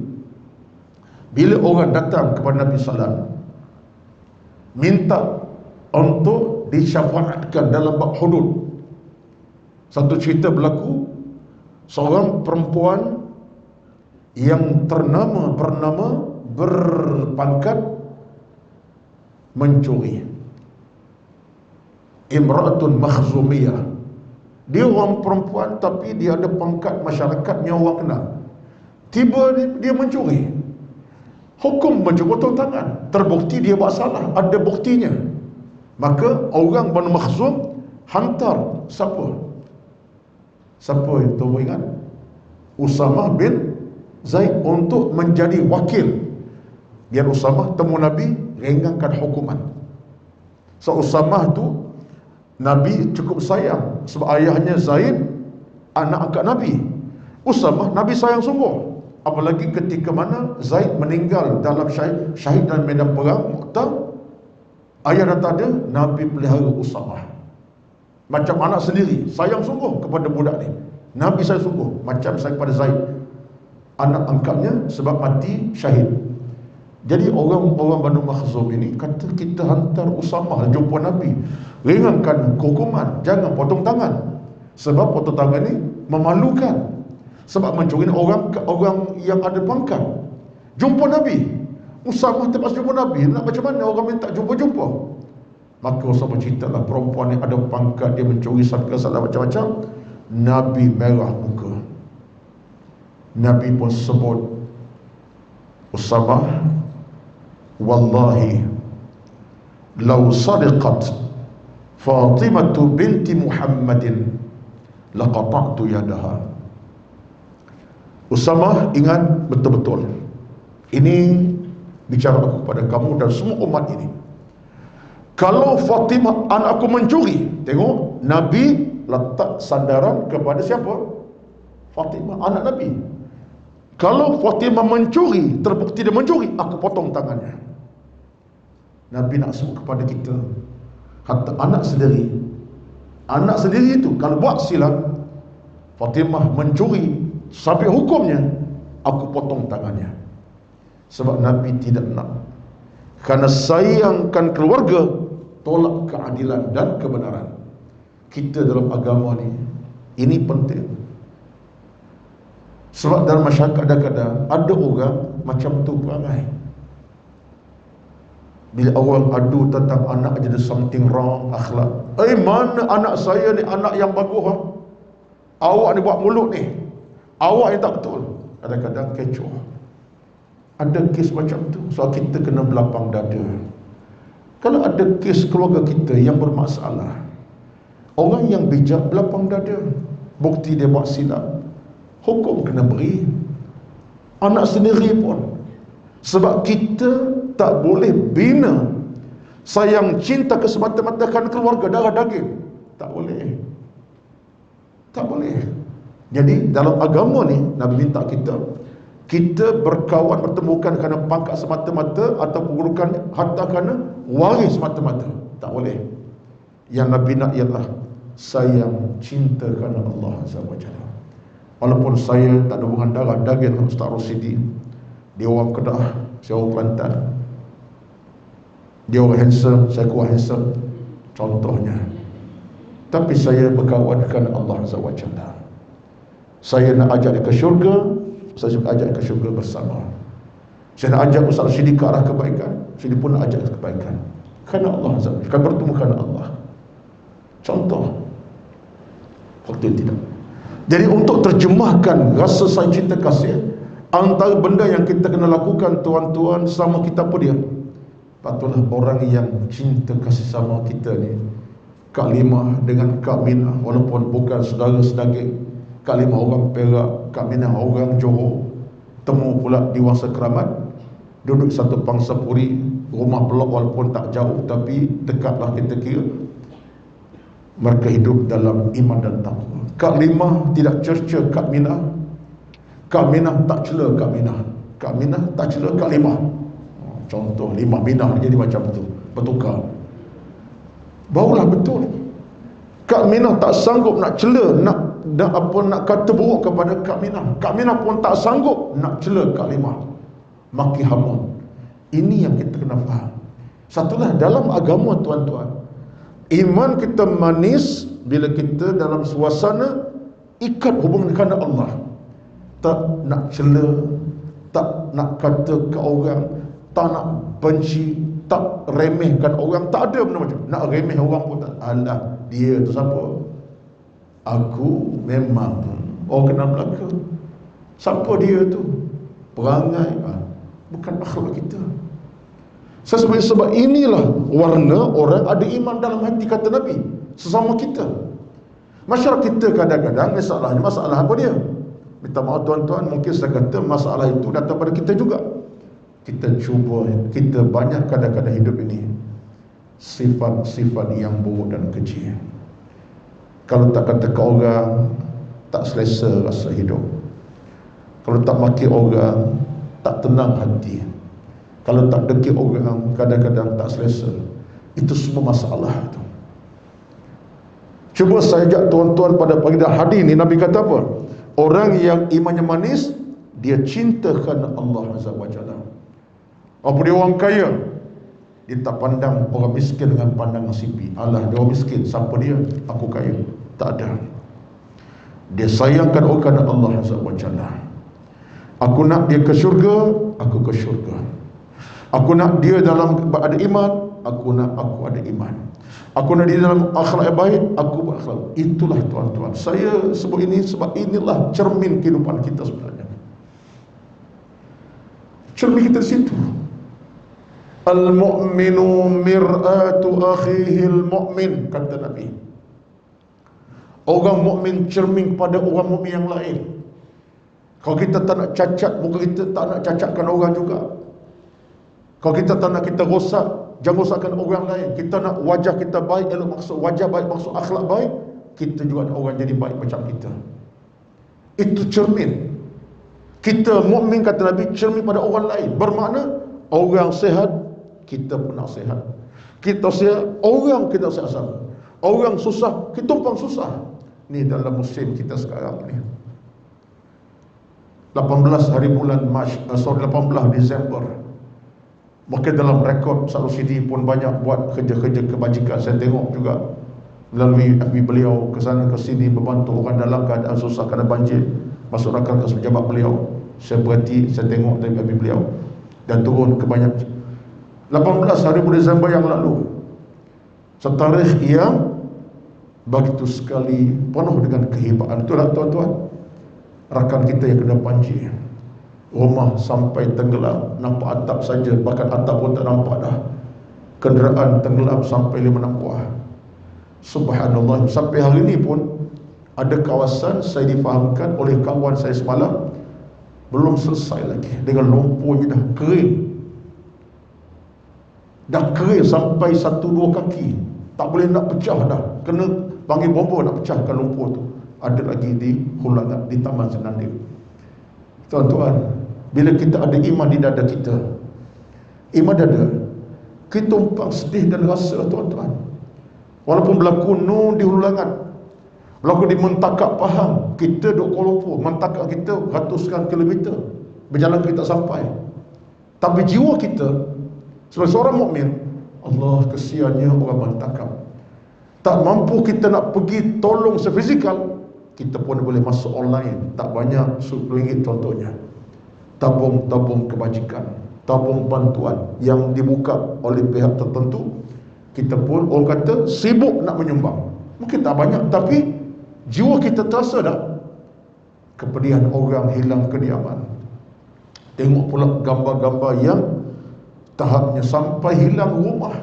bila orang datang kepada Nabi SAW minta untuk disyafaatkan dalam bab hudud, satu cerita berlaku, seorang perempuan yang bernama berpangkat mencuri. Imra'atun makhzumiyah. Dia orang perempuan tapi dia ada pangkat masyarakatnya orang kenal. Tiba dia mencuri. Hukum mencuri potong tangan. Terbukti dia buat salah, ada buktinya. Maka orang Banu Makhzum hantar siapa? Siapa itu ingat? Usamah bin Zaid untuk menjadi wakil. Biar Usamah temu Nabi, ringankan hukuman. So Usamah tu Nabi cukup sayang sebab ayahnya Zaid anak angkat Nabi. Usamah Nabi sayang sungguh. Apalagi ketika mana Zaid meninggal dalam syahid dalam medan perang Mu'tah, ayah dah tak ada, Nabi pelihara Usamah macam anak sendiri. Sayang sungguh kepada budak ni. Nabi sayang sungguh macam saya kepada Zaid, anak angkatnya, sebab mati syahid. Jadi orang-orang Banu Makhzum ini kata, kita hantar Usamah jumpa Nabi, ringankan hukuman, jangan potong tangan. Sebab potong tangan ni memalukan. Sebab mencuri orang yang ada pangkat. Jumpa Nabi. Usamah terpas jumpa Nabi, nak macam mana orang minta jumpa-jumpa? Maka Usamah ceritalah, perempuan yang ada pangkat, dia mencuri salah macam-macam. Nabi merah muka. Nabi pun sebut, Usamah, wallahi law sadiqat Fatimah binti Muhammadin laqata'tu yadaha. Usamah, ingat betul-betul, ini bicara aku kepada kamu dan semua umat ini. Kalau Fatimah anakku mencuri, tengok Nabi letak sandaran kepada siapa? Fatimah, anak Nabi. Kalau Fatimah mencuri, terbukti dia mencuri, aku potong tangannya. Nabi nak sebut kepada kita, hatta anak sendiri itu kalau buat silap, Fatimah mencuri, sampai hukumnya aku potong tangannya. Sebab Nabi tidak nak, kerana sayangkan keluarga, tolak keadilan dan kebenaran. Kita dalam agama ni, ini penting. Sebab dalam masyarakat kadang-kadang ada orang macam tu perangai. Bila orang adu tentang anak jadi something wrong, akhlak. Mana anak saya ni anak yang bagus ha? Awak ni buat mulut ni, awak ni tak betul. Kadang-kadang kecoh. Ada kes macam tu. So kita kena berlapang dada. Kalau ada kes keluarga kita yang bermasalah, orang yang bijak berlapang dada. Bukti dia buat silap, hukum kena beri. Anak sendiri pun. Sebab kita tak boleh bina sayang cinta ke semata-mata kerana keluarga, darah daging. Tak boleh. Tak boleh. Jadi dalam agama ni, Nabi minta kita berkawan, bertemukan kerana pangkat semata-mata atau kedudukan harta kerana waris semata-mata. Tak boleh. Yang Nabi nak ialah sayang cinta kerana Allah Azza wa Jalla. Walaupun saya tak ada hubungan darah daging dengan Ustaz Rosidi, dia orang Kedah, saya orang Kelantan, dia orang handsome, saya kurang handsome, contohnya. Tapi saya berkawan kerana Allah Azza wa Jalla. Saya nak ajak dia ke syurga, saya juga ajak dia ke syurga bersama. Saya nak ajak Ustaz Rosidi ke arah kebaikan, Rosidi pun nak ajak ke kebaikan kerana Allah Azza wa Jalla, kan bertemu kerana Allah. Contoh. Waktu tidak. Jadi untuk terjemahkan rasa sayang cinta kasih, antara benda yang kita kena lakukan tuan-tuan sama kita apa dia? Patutlah orang yang cinta kasih sama kita ni, Kak Limah dengan Kak Minah, walaupun bukan saudara sedaging. Kak Limah orang Perak, Kak Minah orang Johor, temu pula di Wangsa Keramat, duduk satu pangsa puri, rumah pelak walaupun tak jauh tapi dekatlah kita kira. Mereka hidup dalam iman dan takwa. Kak Limah tidak cerca Kak Minah, Kak Minah tak cela Kak Minah, Kak Minah tak cela Kak Limah. Contoh Limah Minah jadi macam tu, bertukar. Barulah betul. Kak Minah tak sanggup nak cela, nak kata buruk kepada Kak Minah. Kak Minah pun tak sanggup nak cela Kak Limah, maki hamun. Ini yang kita kena faham. Satulah dalam agama tuan-tuan, iman kita manis bila kita dalam suasana ikat hubungan kerana Allah. Tak nak cela, tak nak kata ke orang, tak nak benci, tak remehkan orang. Tak ada benda macam nak remeh orang pun tak. Alah, dia tu siapa? Aku memang orang kenal belaka. Siapa dia tu? Perangai bukan akhlak kita. Sebab inilah warna orang ada iman dalam hati, kata Nabi, sesama kita. Masyarakat kita kadang-kadang masalah apa dia? Minta maaf tuan-tuan, mungkin saya kata masalah itu datang pada kita juga. Kita cuba, kita banyak kadang-kadang hidup ini sifat-sifat yang buruk dan keji. Kalau tak kata ke orang, tak selesa rasa hidup. Kalau tak maki orang, tak tenang hati. Kalau tak deki orang, kadang-kadang tak selesa. Itu semua masalah itu. Cuba saya ajak tuan-tuan pada pagi dan hari ini, Nabi kata apa? Orang yang imannya manis, dia cinta kerana Allah Azza wa Jalla. Apa dia orang kaya, dia tak pandang orang miskin dengan pandangan sipi. Alah, dia orang miskin, siapa dia? Aku kaya. Tak ada. Dia sayangkan orang kerana Allah SWT. Aku nak dia ke syurga, aku ke syurga. Aku nak dia dalam ada iman, aku nak aku ada iman. Aku nak dia dalam akhlak yang baik, aku berakhlak. Itulah tuan-tuan. Saya sebut ini sebab inilah cermin kehidupan kita sebenarnya. Cermin kita di situ. Al-mu'minu mir'atu akhihil mu'min, kata Nabi. Orang mukmin cermin kepada orang mukmin yang lain. Kalau kita tak nak cacat muka kita, tak nak cacatkan orang juga. Kalau kita tak nak kita rosak, jangan rosakkan orang lain. Kita nak wajah kita baik, elok maksud wajah baik, maksud akhlak baik, kita juga nak orang jadi baik macam kita. Itu cermin. Kita mukmin, kata Nabi, cermin pada orang lain. Bermakna orang sehat, kita pun nak sehat. Kita sehat, orang kita sehat sama. Orang susah, kita pun susah. Ni dalam musim kita sekarang ni. 18 hari bulan 18 Disember. Maka dalam rekod Satu Sidi pun banyak buat kerja-kerja kebajikan. Saya tengok juga melalui FB beliau ke sana ke sini, membantu orang dalam keadaan susah kerana banjir, masuk rakan ke pejabat beliau. Saya berhati, saya tengok dari FB beliau dan turun ke banyak 18 hari bulan Disember yang lalu. Setarikh yang begitu sekali penuh dengan kehebatan. Itulah tuan-tuan, rakan kita yang kena banjir, rumah sampai tenggelam, nampak atap saja, bahkan atap pun tak nampak dah. Kenderaan tenggelam sampai 5-6 buah. Subhanallah. Sampai hari ini pun ada kawasan saya difahamkan oleh kawan saya semalam, belum selesai lagi, dengan lumpurnya dah kering. Dah kering sampai 1-2 kaki, tak boleh nak pecah dah, kena panggil bomba nak pecahkan lumpur tu. Ada lagi di Hulangan, di Taman Senanding. Tuan-tuan, bila kita ada iman di dada kita, iman dada, kita tumpang sedih dan rasa, tuan-tuan. Walaupun berlaku nun di Hulangan, berlaku di Mentakak Pahang, kita duduk Kuala Lumpur, Mentakak kita ratusan kilometer, berjalan kita sampai. Tapi jiwa kita sebagai seorang mukmin, Allah, kesiannya orang Mentakak. Tak mampu kita nak pergi tolong sefizikal, kita pun boleh masuk online, tak banyak, RM10 contohnya. Tabung kebajikan, tabung bantuan yang dibuka oleh pihak tertentu. Kita pun, orang kata, sibuk nak menyumbang. Mungkin tak banyak, tapi jiwa kita terasa dah kepedihan orang hilang kediaman. Tengok pula gambar-gambar yang tahapnya sampai hilang rumah.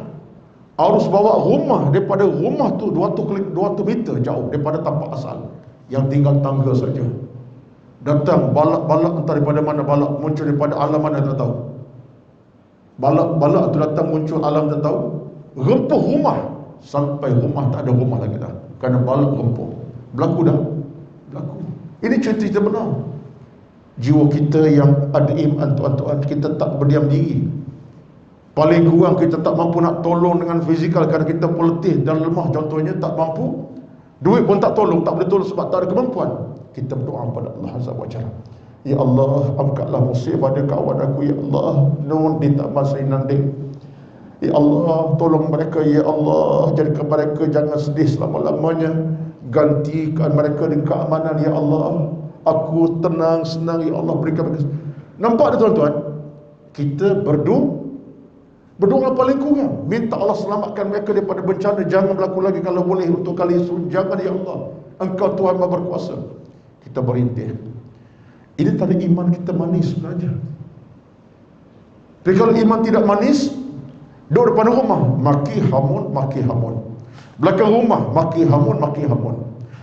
Harus bawa rumah, daripada rumah tu 200 meter jauh daripada tempat asal, yang tinggal tangga saja. Datang balak-balak entah daripada mana, balak muncul daripada alam mana tak tahu. Balak-balak tu datang muncul alam tak tahu, rempuh rumah, sampai rumah tak ada rumah lagi dah, kerana balak rempuh. Berlaku dah, berlaku. Ini cerita benar. Jiwa kita yang ada iman, tuan-tuan, kita tak berdiam diri. Paling kurang kita tak mampu nak tolong dengan fizikal kerana kita peletih dan lemah, contohnya tak mampu. Duit pun tak tolong, tak boleh tolong sebab tak ada kemampuan. Kita berdoa kepada Allah Azza wa Jalla. Ya Allah, angkatlah musibah pada kawan aku, ya Allah, nun di Taman Senanding. Ya Allah, tolong mereka, ya Allah, jadikan mereka jangan sedih selama-lamanya. Gantikan mereka dengan keamanan, ya Allah. Aku tenang, senang, ya Allah, berikan mereka. Nampak tak, tuan-tuan? Kita berdoa paling kurang, minta Allah selamatkan mereka daripada bencana, jangan berlaku lagi, kalau boleh untuk kali itu jangan, ya Allah, Engkau Tuhan Maha berkuasa. Kita berintih. Ini tanda iman kita manis sebenarnya. Tapi kalau iman tidak manis, duduk depan rumah maki hamun, belakang rumah maki hamun,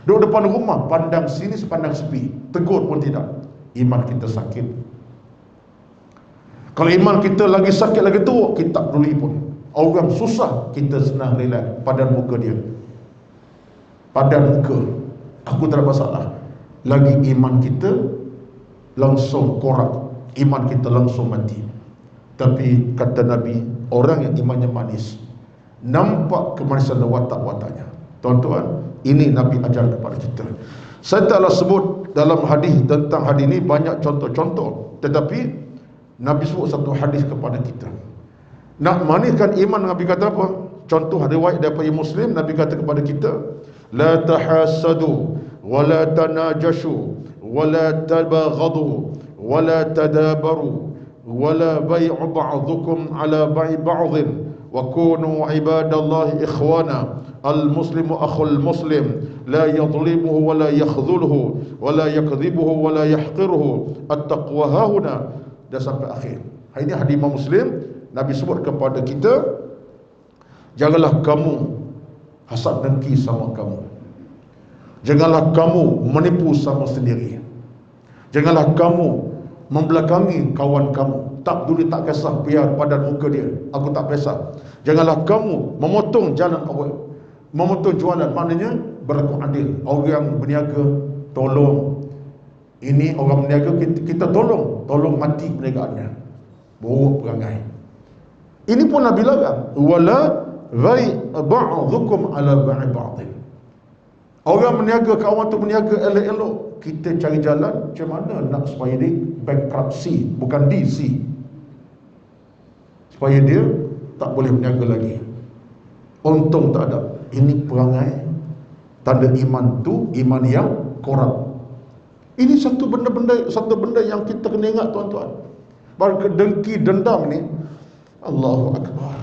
duduk depan rumah pandang sini sepandang sepi, tegur pun tidak. Iman kita sakit. Kalau iman kita lagi sakit, lagi teruk, kita tak peduli pun. Orang susah, kita senang relax, padan muka dia, padan muka, aku tak ada masalah. Lagi iman kita langsung korak, iman kita langsung mati. Tapi kata Nabi, orang yang imannya manis, nampak kemanisan watak-wataknya. Tuan-tuan, ini Nabi ajar kepada kita. Saya taklah sebut dalam hadis tentang hadis ini banyak contoh-contoh, tetapi Nabi sebut satu hadis kepada kita. Nak maniskan iman, Nabi kata apa? Contoh riwayat daripada Muslim, Nabi kata kepada kita, la tahassadu wa la tanajashu wa la tabaghadu wa la tadabaru wa la bay'u ba'dukum ala bay'i ba'dhin wa kunu ibadallahi ikhwana al-muslimu akhul muslim la yadhlimuhu wa la yakhdhuluhu wa la yakdhibuhu wa la yahqiruhu at-taqwa hahuna, dan sampai akhir. Ini hadis Imam Muslim. Nabi sebut kepada kita, janganlah kamu hasad dengki sama kamu, janganlah kamu menipu sama sendiri, janganlah kamu membelakangi kawan kamu, tak peduli tak kisah biar padan muka dia, aku tak kisah. Janganlah kamu memotong jalan awak, memotong jualan, maknanya berlaku adil. Orang berniaga tolong, ini orang berniaga kita tolong mati perniagaannya, buruk perangai. Ini pun Nabi larang, wala ba'dukum ala ba'i ba'din. Orang berniaga, kawan tu berniaga elok-elok, kita cari jalan macam mana nak supaya dia bankruptcy, bukan DC, supaya dia tak boleh berniaga lagi, untung tak ada. Ini perangai tanda iman tu, iman yang korup. Ini satu benda yang kita kena ingat, tuan-tuan. Baru dengki, dendam ni, Allahu Akbar,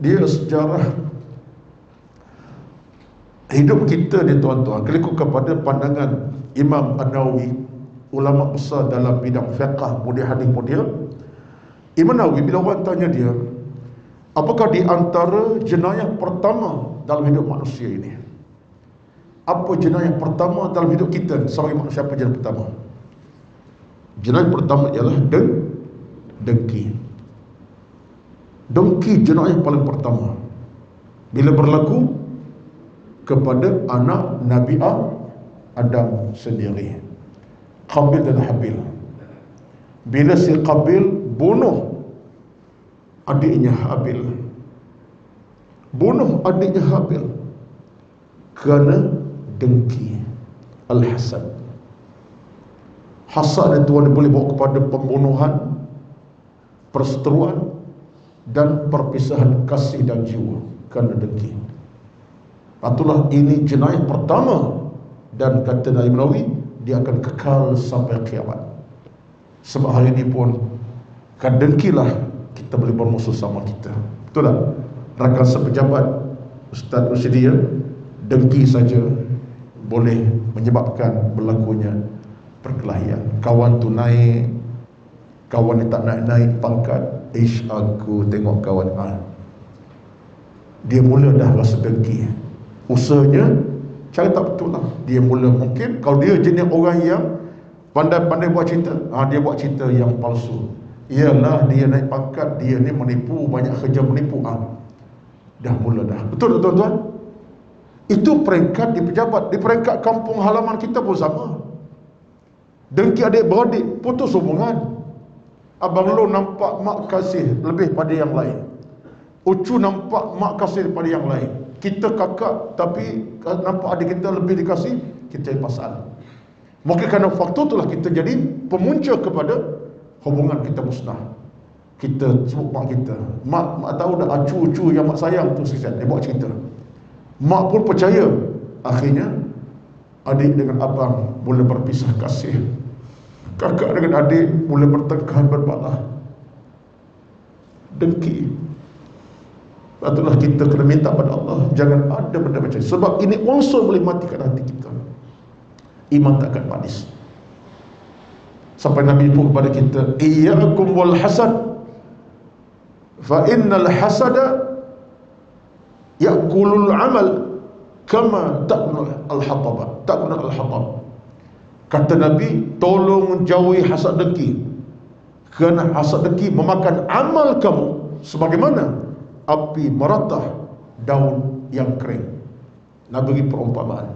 dia sejarah hidup kita ni, tuan-tuan. Kalau ikut kepada pandangan Imam An-Nawawi, ulama besar dalam bidang fiqh, mudir hadis mudir, Imam Nawawi bila orang tanya dia, apakah di antara jenayah pertama dalam hidup manusia ini, apa jenayah pertama dalam hidup kita sebagai manusia, apa jenayah pertama? Jenayah pertama ialah dengki. Dengki jenayah paling pertama bila berlaku kepada anak Nabi Adam sendiri, Qabil dan Habil. Bila si Qabil bunuh adiknya Habil, kerana dengki, al-hasad. Hasad itu boleh bawa kepada pembunuhan, perseteruan, dan perpisahan kasih dan jiwa kerana dengki. Itulah ini jenayah pertama, dan kata Nabi Nawawi, dia akan kekal sampai kiamat. Sebab hari ini pun kan dengkilah kita boleh bermusuh sama kita. Betul tak? Rakan sepejabat Ustaz Rusidi, dengki saja boleh menyebabkan berlakunya perkelahian. Kawan tu naik, kawan ni tak naik pangkat, aku tengok kawan dia mula dah rasa dengki. Usahanya cara tak betul lah. Dia mula, mungkin kalau dia jenis orang yang pandai-pandai buat cerita, dia buat cerita yang palsu. Ialah dia naik pangkat, dia ni menipu, banyak kerja menipu, dah mula dah. Betul tak, tuan-tuan? Itu peringkat di pejabat. Di peringkat kampung halaman kita pun sama. Dengki adik-beradik, putus hubungan. Abang Lo nampak mak kasih lebih pada yang lain, Ucu nampak mak kasih daripada yang lain, kita kakak tapi nampak adik kita lebih dikasih, kita cari pasal. Mungkin kerana faktor itulah kita jadi pemunca kepada hubungan kita musnah. Kita sebut mak kita, mak tahu dah ucu yang mak sayang tu sikit, dia buat cerita, mak pun percaya. Akhirnya adik dengan abang mula berpisah kasih, kakak dengan adik mula bertengkar, berbalah, dengki. Itulah kita kena minta pada Allah, jangan ada benda macam ini. Sebab ini unsur boleh matikan hati kita, iman tak akan manis. Sampai Nabi pun kepada kita, iyyakum wal hasad fa innal hasada ya'kulul amal kama ta'kul al-hatab. Kata Nabi, tolong jauhi hasad dengki, kerana hasad dengki memakan amal kamu sebagaimana api meratah daun yang kering. Nabi beri perumpamaan,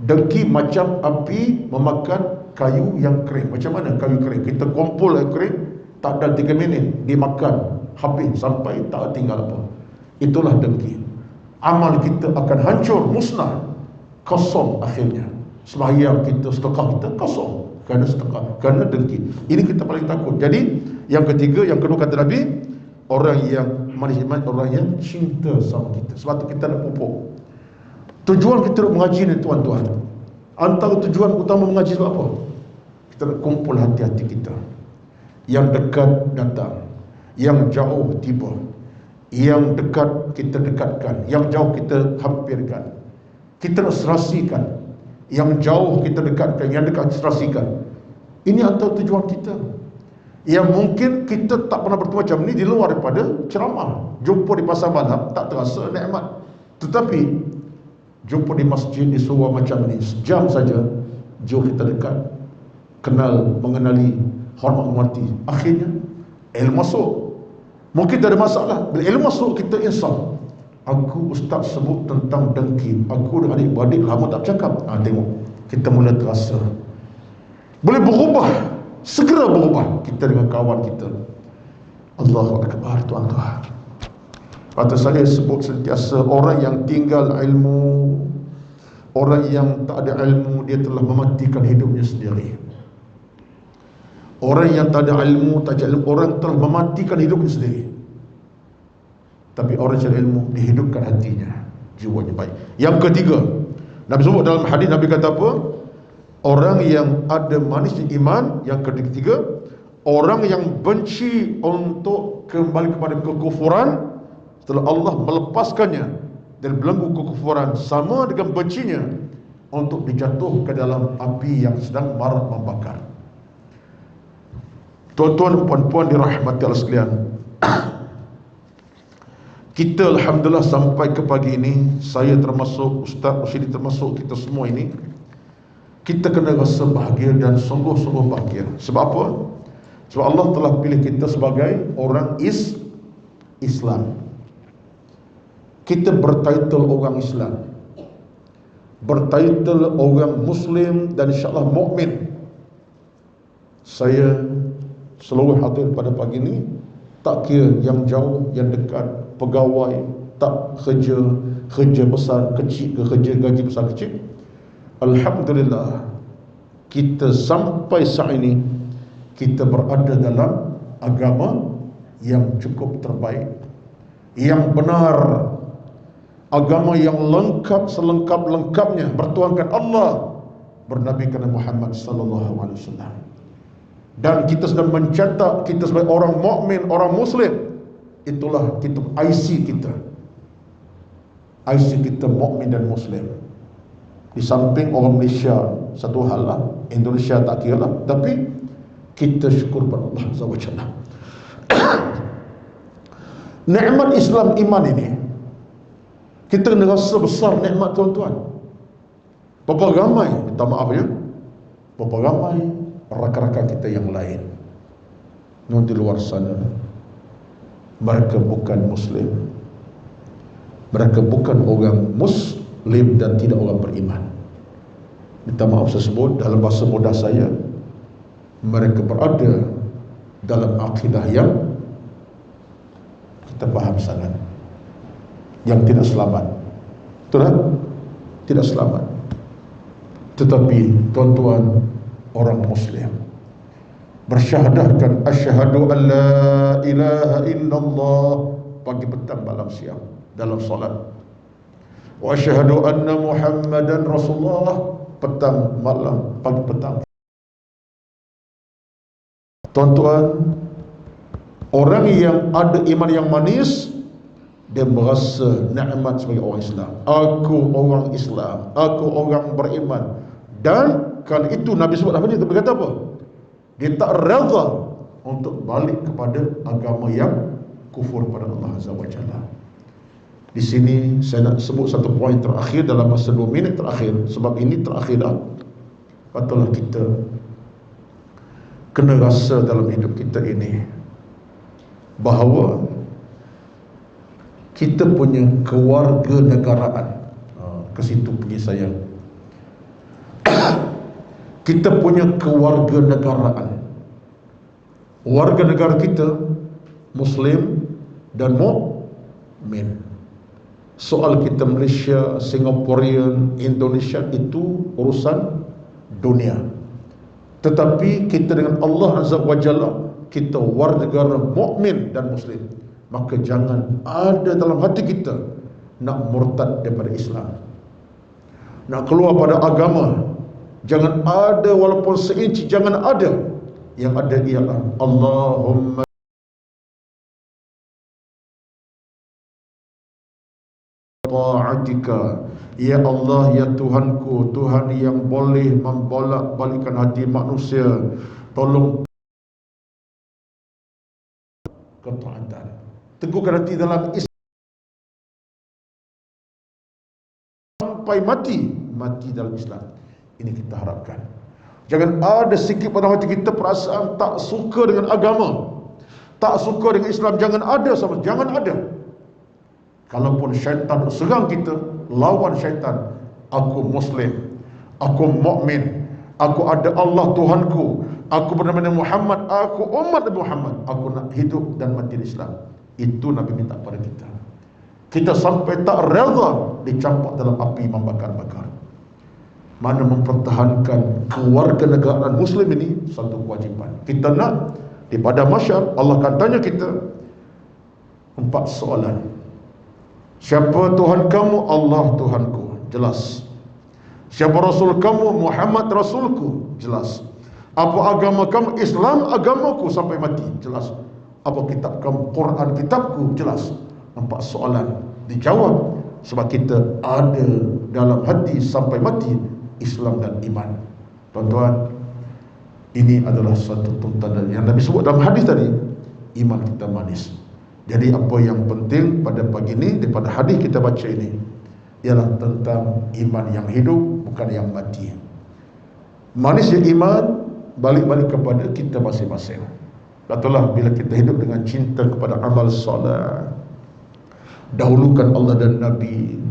dengki macam api memakan kayu yang kering. Macam mana kayu kering? Kita kumpul kayu kering, tak ada 3 minit dimakan habis sampai tak tinggal apa. Itulah dengki. Amal kita akan hancur, musnah, kosong akhirnya. Sembahyang kita, sedekah kita kosong. kerana sedekah, kerana dengki. Ini kita paling takut. Jadi yang ketiga, yang kedua kata Nabi, orang yang manis iman, orang yang cinta sama kita. Sebab tu kita nak pupuk. Tujuan kita nak mengaji ni tuan-tuan, antara tujuan utama mengaji itu apa? Kita nak kumpul hati-hati kita. Yang dekat datang, yang jauh tiba. Yang dekat kita dekatkan, yang jauh kita hampirkan. Kita nak serasikan. Yang jauh kita dekatkan, yang dekat serasikan. Ini antara tujuan kita. Yang mungkin kita tak pernah bertemu macam ni di luar daripada ceramah. Jumpa di pasar malam tak terasa nikmat. Tetapi jumpa di masjid, di surau macam ni, sejam saja, jauh kita dekat, kenal, mengenali, hormat, menghormati. Akhirnya ilmu masuk. Mungkin tak ada masalah. Bila ilmu masuk, kita insaf. Aku ustaz sebut tentang dengki, aku dengan adik-beradik lama tak bercakap. Tengok, kita mula terasa boleh berubah, segera berubah kita dengan kawan kita. Allahu Akbar tuan-tuan. Atau saya sebut sentiasa, orang yang tinggal ilmu, orang yang tak ada ilmu, dia telah mematikan hidupnya sendiri. Orang yang tak ada ilmu, tak ada ilmu, orang telah mematikan hidupnya sendiri. Tapi orang yang ada ilmu, dihidupkan hatinya, jiwanya baik. Yang ketiga, Nabi sebut dalam hadis, Nabi kata apa? Orang yang ada manisnya iman. Yang ketiga, orang yang benci untuk kembali kepada kekufuran setelah Allah melepaskannya dari belenggu kekufuran, sama dengan bencinya untuk dijatuh ke dalam api yang sedang marak membakar. Tuan-tuan dan puan-puan dirahmati Allah sekalian, kita alhamdulillah sampai ke pagi ini, saya termasuk, Ustaz Rashidi termasuk, kita semua ini, kita kena rasa bahagia dan sungguh-sungguh bahagia. Sebab apa? Sebab Allah telah pilih kita sebagai orang Islam. Kita bertitle orang Islam, bertitle orang Muslim, dan insyaAllah mukmin. Saya seluruh hadir pada pagi ini, tak kira yang jauh, yang dekat, pegawai, tak kerja besar kecil ke kerja gaji besar kecil, alhamdulillah kita sampai saat ini kita berada dalam agama yang cukup terbaik, yang benar, agama yang lengkap, selengkap-lengkapnya, bertuhankan Allah, bernabikan Muhammad sallallahu alaihi wasallam. Dan kita sedang mencetak kita sebagai orang mukmin, orang Muslim. Itulah kita IC kita. IC kita mukmin dan Muslim. Di samping orang Malaysia satu hal lah, Indonesia tak kira lah, tapi kita syukur pada Allah Azza wa Jalla. Nikmat Islam iman ini, kita kena rasa besar nikmat tuan-tuan. Berapa ramai, minta maaf ya, berapa ramai rakan-rakan kita yang lain di luar sana, mereka bukan Muslim, mereka bukan orang Muslim dan tidak orang beriman. Minta maaf saya sebut dalam bahasa mudah saya, mereka berada dalam akidah yang kita faham sangat, yang tidak selamat. Betul tak? Tidak selamat. Tetapi tuan-tuan, orang Muslim bersyahadahkan asyhadu an la ilaha illallah pagi, petang, malam, siang dalam solat, wa asyhadu anna Muhammadan Rasulullah petang, malam, pagi, petang. Tuan-tuan, orang yang ada iman yang manis, dia merasa nikmat sebagai orang Islam. Aku orang Islam, aku orang beriman. Dan kalau itu Nabi sebut apa dia berkata apa? Dia tak rela untuk balik kepada agama yang kufur pada Allah Azza wa Jalla. Di sini saya nak sebut satu poin terakhir dalam masa 2 minit terakhir, sebab ini terakhir dah. Katalah kita kena rasa dalam hidup kita ini bahawa kita punya kewarganegaraan. Ke situ pergi saya. Kita punya kewarganegaraan. Warga negara kita Muslim dan mukmin. Soal kita Malaysia, Singaporean, Indonesia itu urusan dunia. Tetapi kita dengan Allah Azza wa Jalla, kita warga mukmin dan muslim, maka jangan ada dalam hati kita nak murtad daripada Islam, nak keluar pada agama. Jangan ada walaupun seinci, jangan ada. Yang ada ialah Allahumma ta'atika, ya Allah, ya Tuhanku, Tuhan yang boleh membolak-balikkan hati manusia, tolong ketaatan, teguhkan hati dalam Islam sampai mati dalam Islam. Ini kita harapkan. Jangan ada sikit pada hati kita perasaan tak suka dengan agama, tak suka dengan Islam. Jangan ada sama, jangan ada. Kalaupun syaitan serang kita, lawan syaitan. Aku muslim, aku mukmin, aku ada Allah Tuhanku, aku bernama Muhammad, aku umat Nabi Muhammad, aku nak hidup dan mati di Islam. Itu Nabi minta pada kita. Kita sampai tak rela dicampak dalam api membakar-bakar. Mana mempertahankan kewarganegaraan muslim ini satu kewajipan. Kita nak di pada mahsyar Allah akan tanya kita 4 soalan. Siapa Tuhan kamu? Allah Tuhanku, jelas. Siapa Rasul kamu? Muhammad Rasulku, jelas. Apa agama kamu? Islam agamaku sampai mati, jelas. Apa kitab kamu? Quran kitabku, jelas. 4 soalan dijawab sebab kita ada dalam hati sampai mati Islam dan iman. Tuan-tuan, ini adalah satu tuntutan yang Nabi sebut dalam hadis tadi. Iman kita manis. Jadi apa yang penting pada pagi ini daripada hadis kita baca ini ialah tentang iman yang hidup, bukan yang mati. Manisnya iman balik-balik kepada kita masing-masing. Itulah bila kita hidup dengan cinta kepada amal soleh, dahulukan Allah dan Nabi,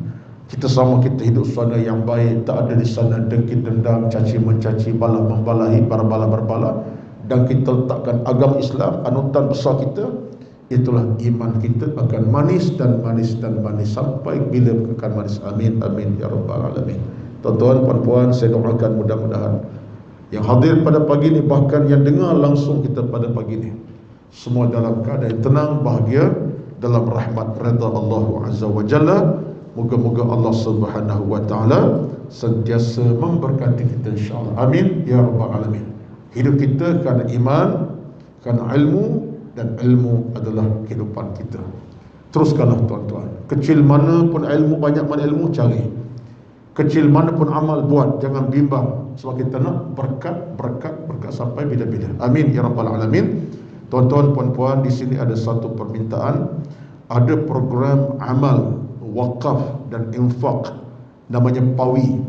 kita sama kita hidup suasana yang baik, tak ada di sana dengki dendam, caci mencaci, bala membalahi, berbala berbala, dan kita letakkan agama Islam anutan besar kita. Itulah iman kita akan manis dan manis dan manis sampai bila akan manis. Amin amin ya rabbal alamin. Tuan-tuan, puan-puan, saya doakan mudah-mudahan yang hadir pada pagi ini, bahkan yang dengar langsung kita pada pagi ini, semua dalam keadaan tenang, bahagia, dalam rahmat redha Allah Azza wa Jalla. Moga-moga Allah Subhanahu wa taala sentiasa memberkati kita insya-Allah. Amin ya rabbal alamin. Hidup kita kerana iman, kerana ilmu, dan ilmu adalah kehidupan kita. Teruskanlah tuan-tuan. Kecil mana pun ilmu, banyak mana ilmu, cari. Kecil mana pun amal, buat. Jangan bimbang. Sebab kita nak berkat sampai bila-bila. Amin ya rabbal alamin. Tuan-tuan, puan-puan, di sini ada satu permintaan. Ada program amal, wakaf dan infak, namanya PAWI,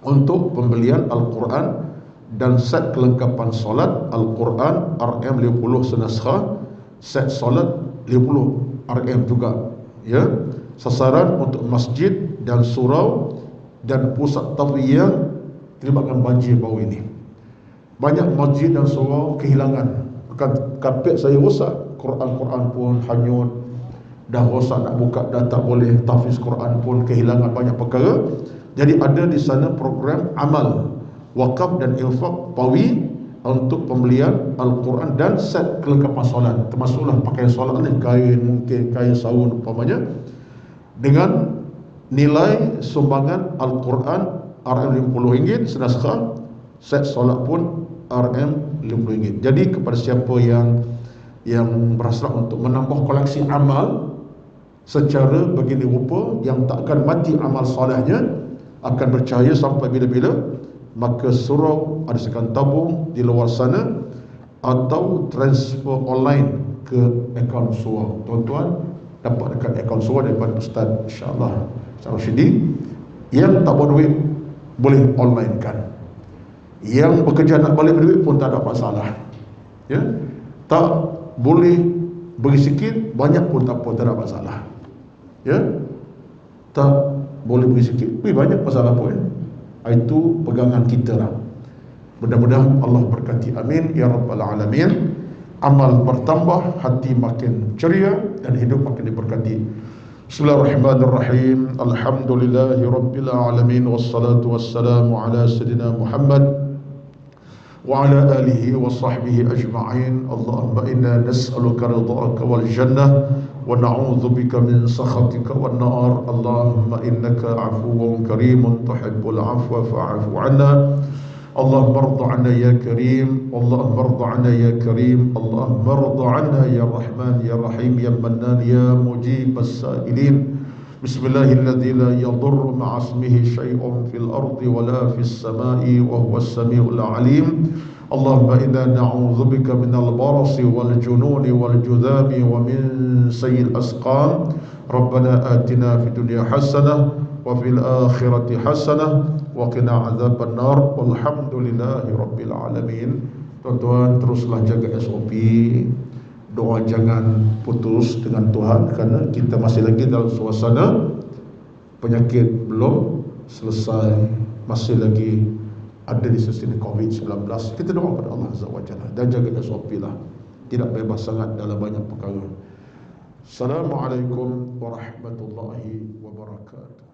untuk pembelian Al-Quran dan set kelengkapan solat Al-Quran RM50 senaskah, set solat 50 RM juga, ya. Sasaran untuk masjid dan surau dan pusat tafriq yang terlibatkan banjir baru ini. Banyak masjid dan surau kehilangan, kapet saya rosak, Quran pun hanyut, dah rosak, nak buka dah tak boleh, tahfiz Quran pun kehilangan, banyak perkara. Jadi ada di sana program amal wakaf dan infak PAWI untuk pembelian Al-Quran dan set kelengkapan solat, termasuklah pakaian solat ni, kain, mungkin kain sarung umpamanya, dengan nilai sumbangan Al-Quran RM50 senaskah, set solat pun RM50. Jadi kepada siapa yang berhasrat untuk menambah koleksi amal secara begini rupa yang takkan mati amal solehnya, akan bercahaya sampai bila-bila, maka surau ada sekan tabung di luar sana atau transfer online ke akaun surau. Tuan-tuan dapat dekat akaun surau daripada Ustaz insya-Allah Syarashidi. Yang tak berduit boleh online kan. Yang bekerja nak balik duit pun tak ada masalah. Ya. Tak boleh beri sikit, banyak pun tak apa, tak ada masalah. Ya. Tak boleh beri sikit, beri banyak, masalah apa ya. Itu pegangan kita lah. Mudah-mudahan Allah berkati. Amin ya rabbal alamin. Amal bertambah, hati makin ceria, dan hidup makin diberkati. Bismillahirrahmanirrahim. Alhamdulillahi rabbil alamin. Wassalatu wassalamu ala sayyidina Muhammad وعلى آله وصحبه أجمعين. اللهم إنا نسألك رضاك والجنة ونعوذ بك من سخطك والنار. اللهم إنك عفو كريم تحب العفو فاعف عنا. اللهم ارض عنا يا كريم، اللهم ارض عنا يا كريم، اللهم ارض عنا يا رحمن يا رحيم يا منان يا مجيب السائلين. بسم الله الذي لا يضر مع اسمه شيء في الأرض ولا في السماء وهو السميع العليم. اللهم إنا نعوذ بك من البرص والجنون والجذام ومن سيء الأسقام. ربنا آتنا في الدنيا حسنة وفي الآخرة حسنة وقنا عذاب النار والحمد لله رب العالمين. Tuan-tuan, teruslah jaga SOP. Doa jangan putus dengan Tuhan, karena kita masih lagi dalam suasana penyakit belum selesai, masih lagi ada di sisi COVID-19. Kita doa pada Allah Azza wa Jalla dan jaga SOP lah. Tidak bebas sangat dalam banyak perkara. Assalamualaikum warahmatullahi wabarakatuh.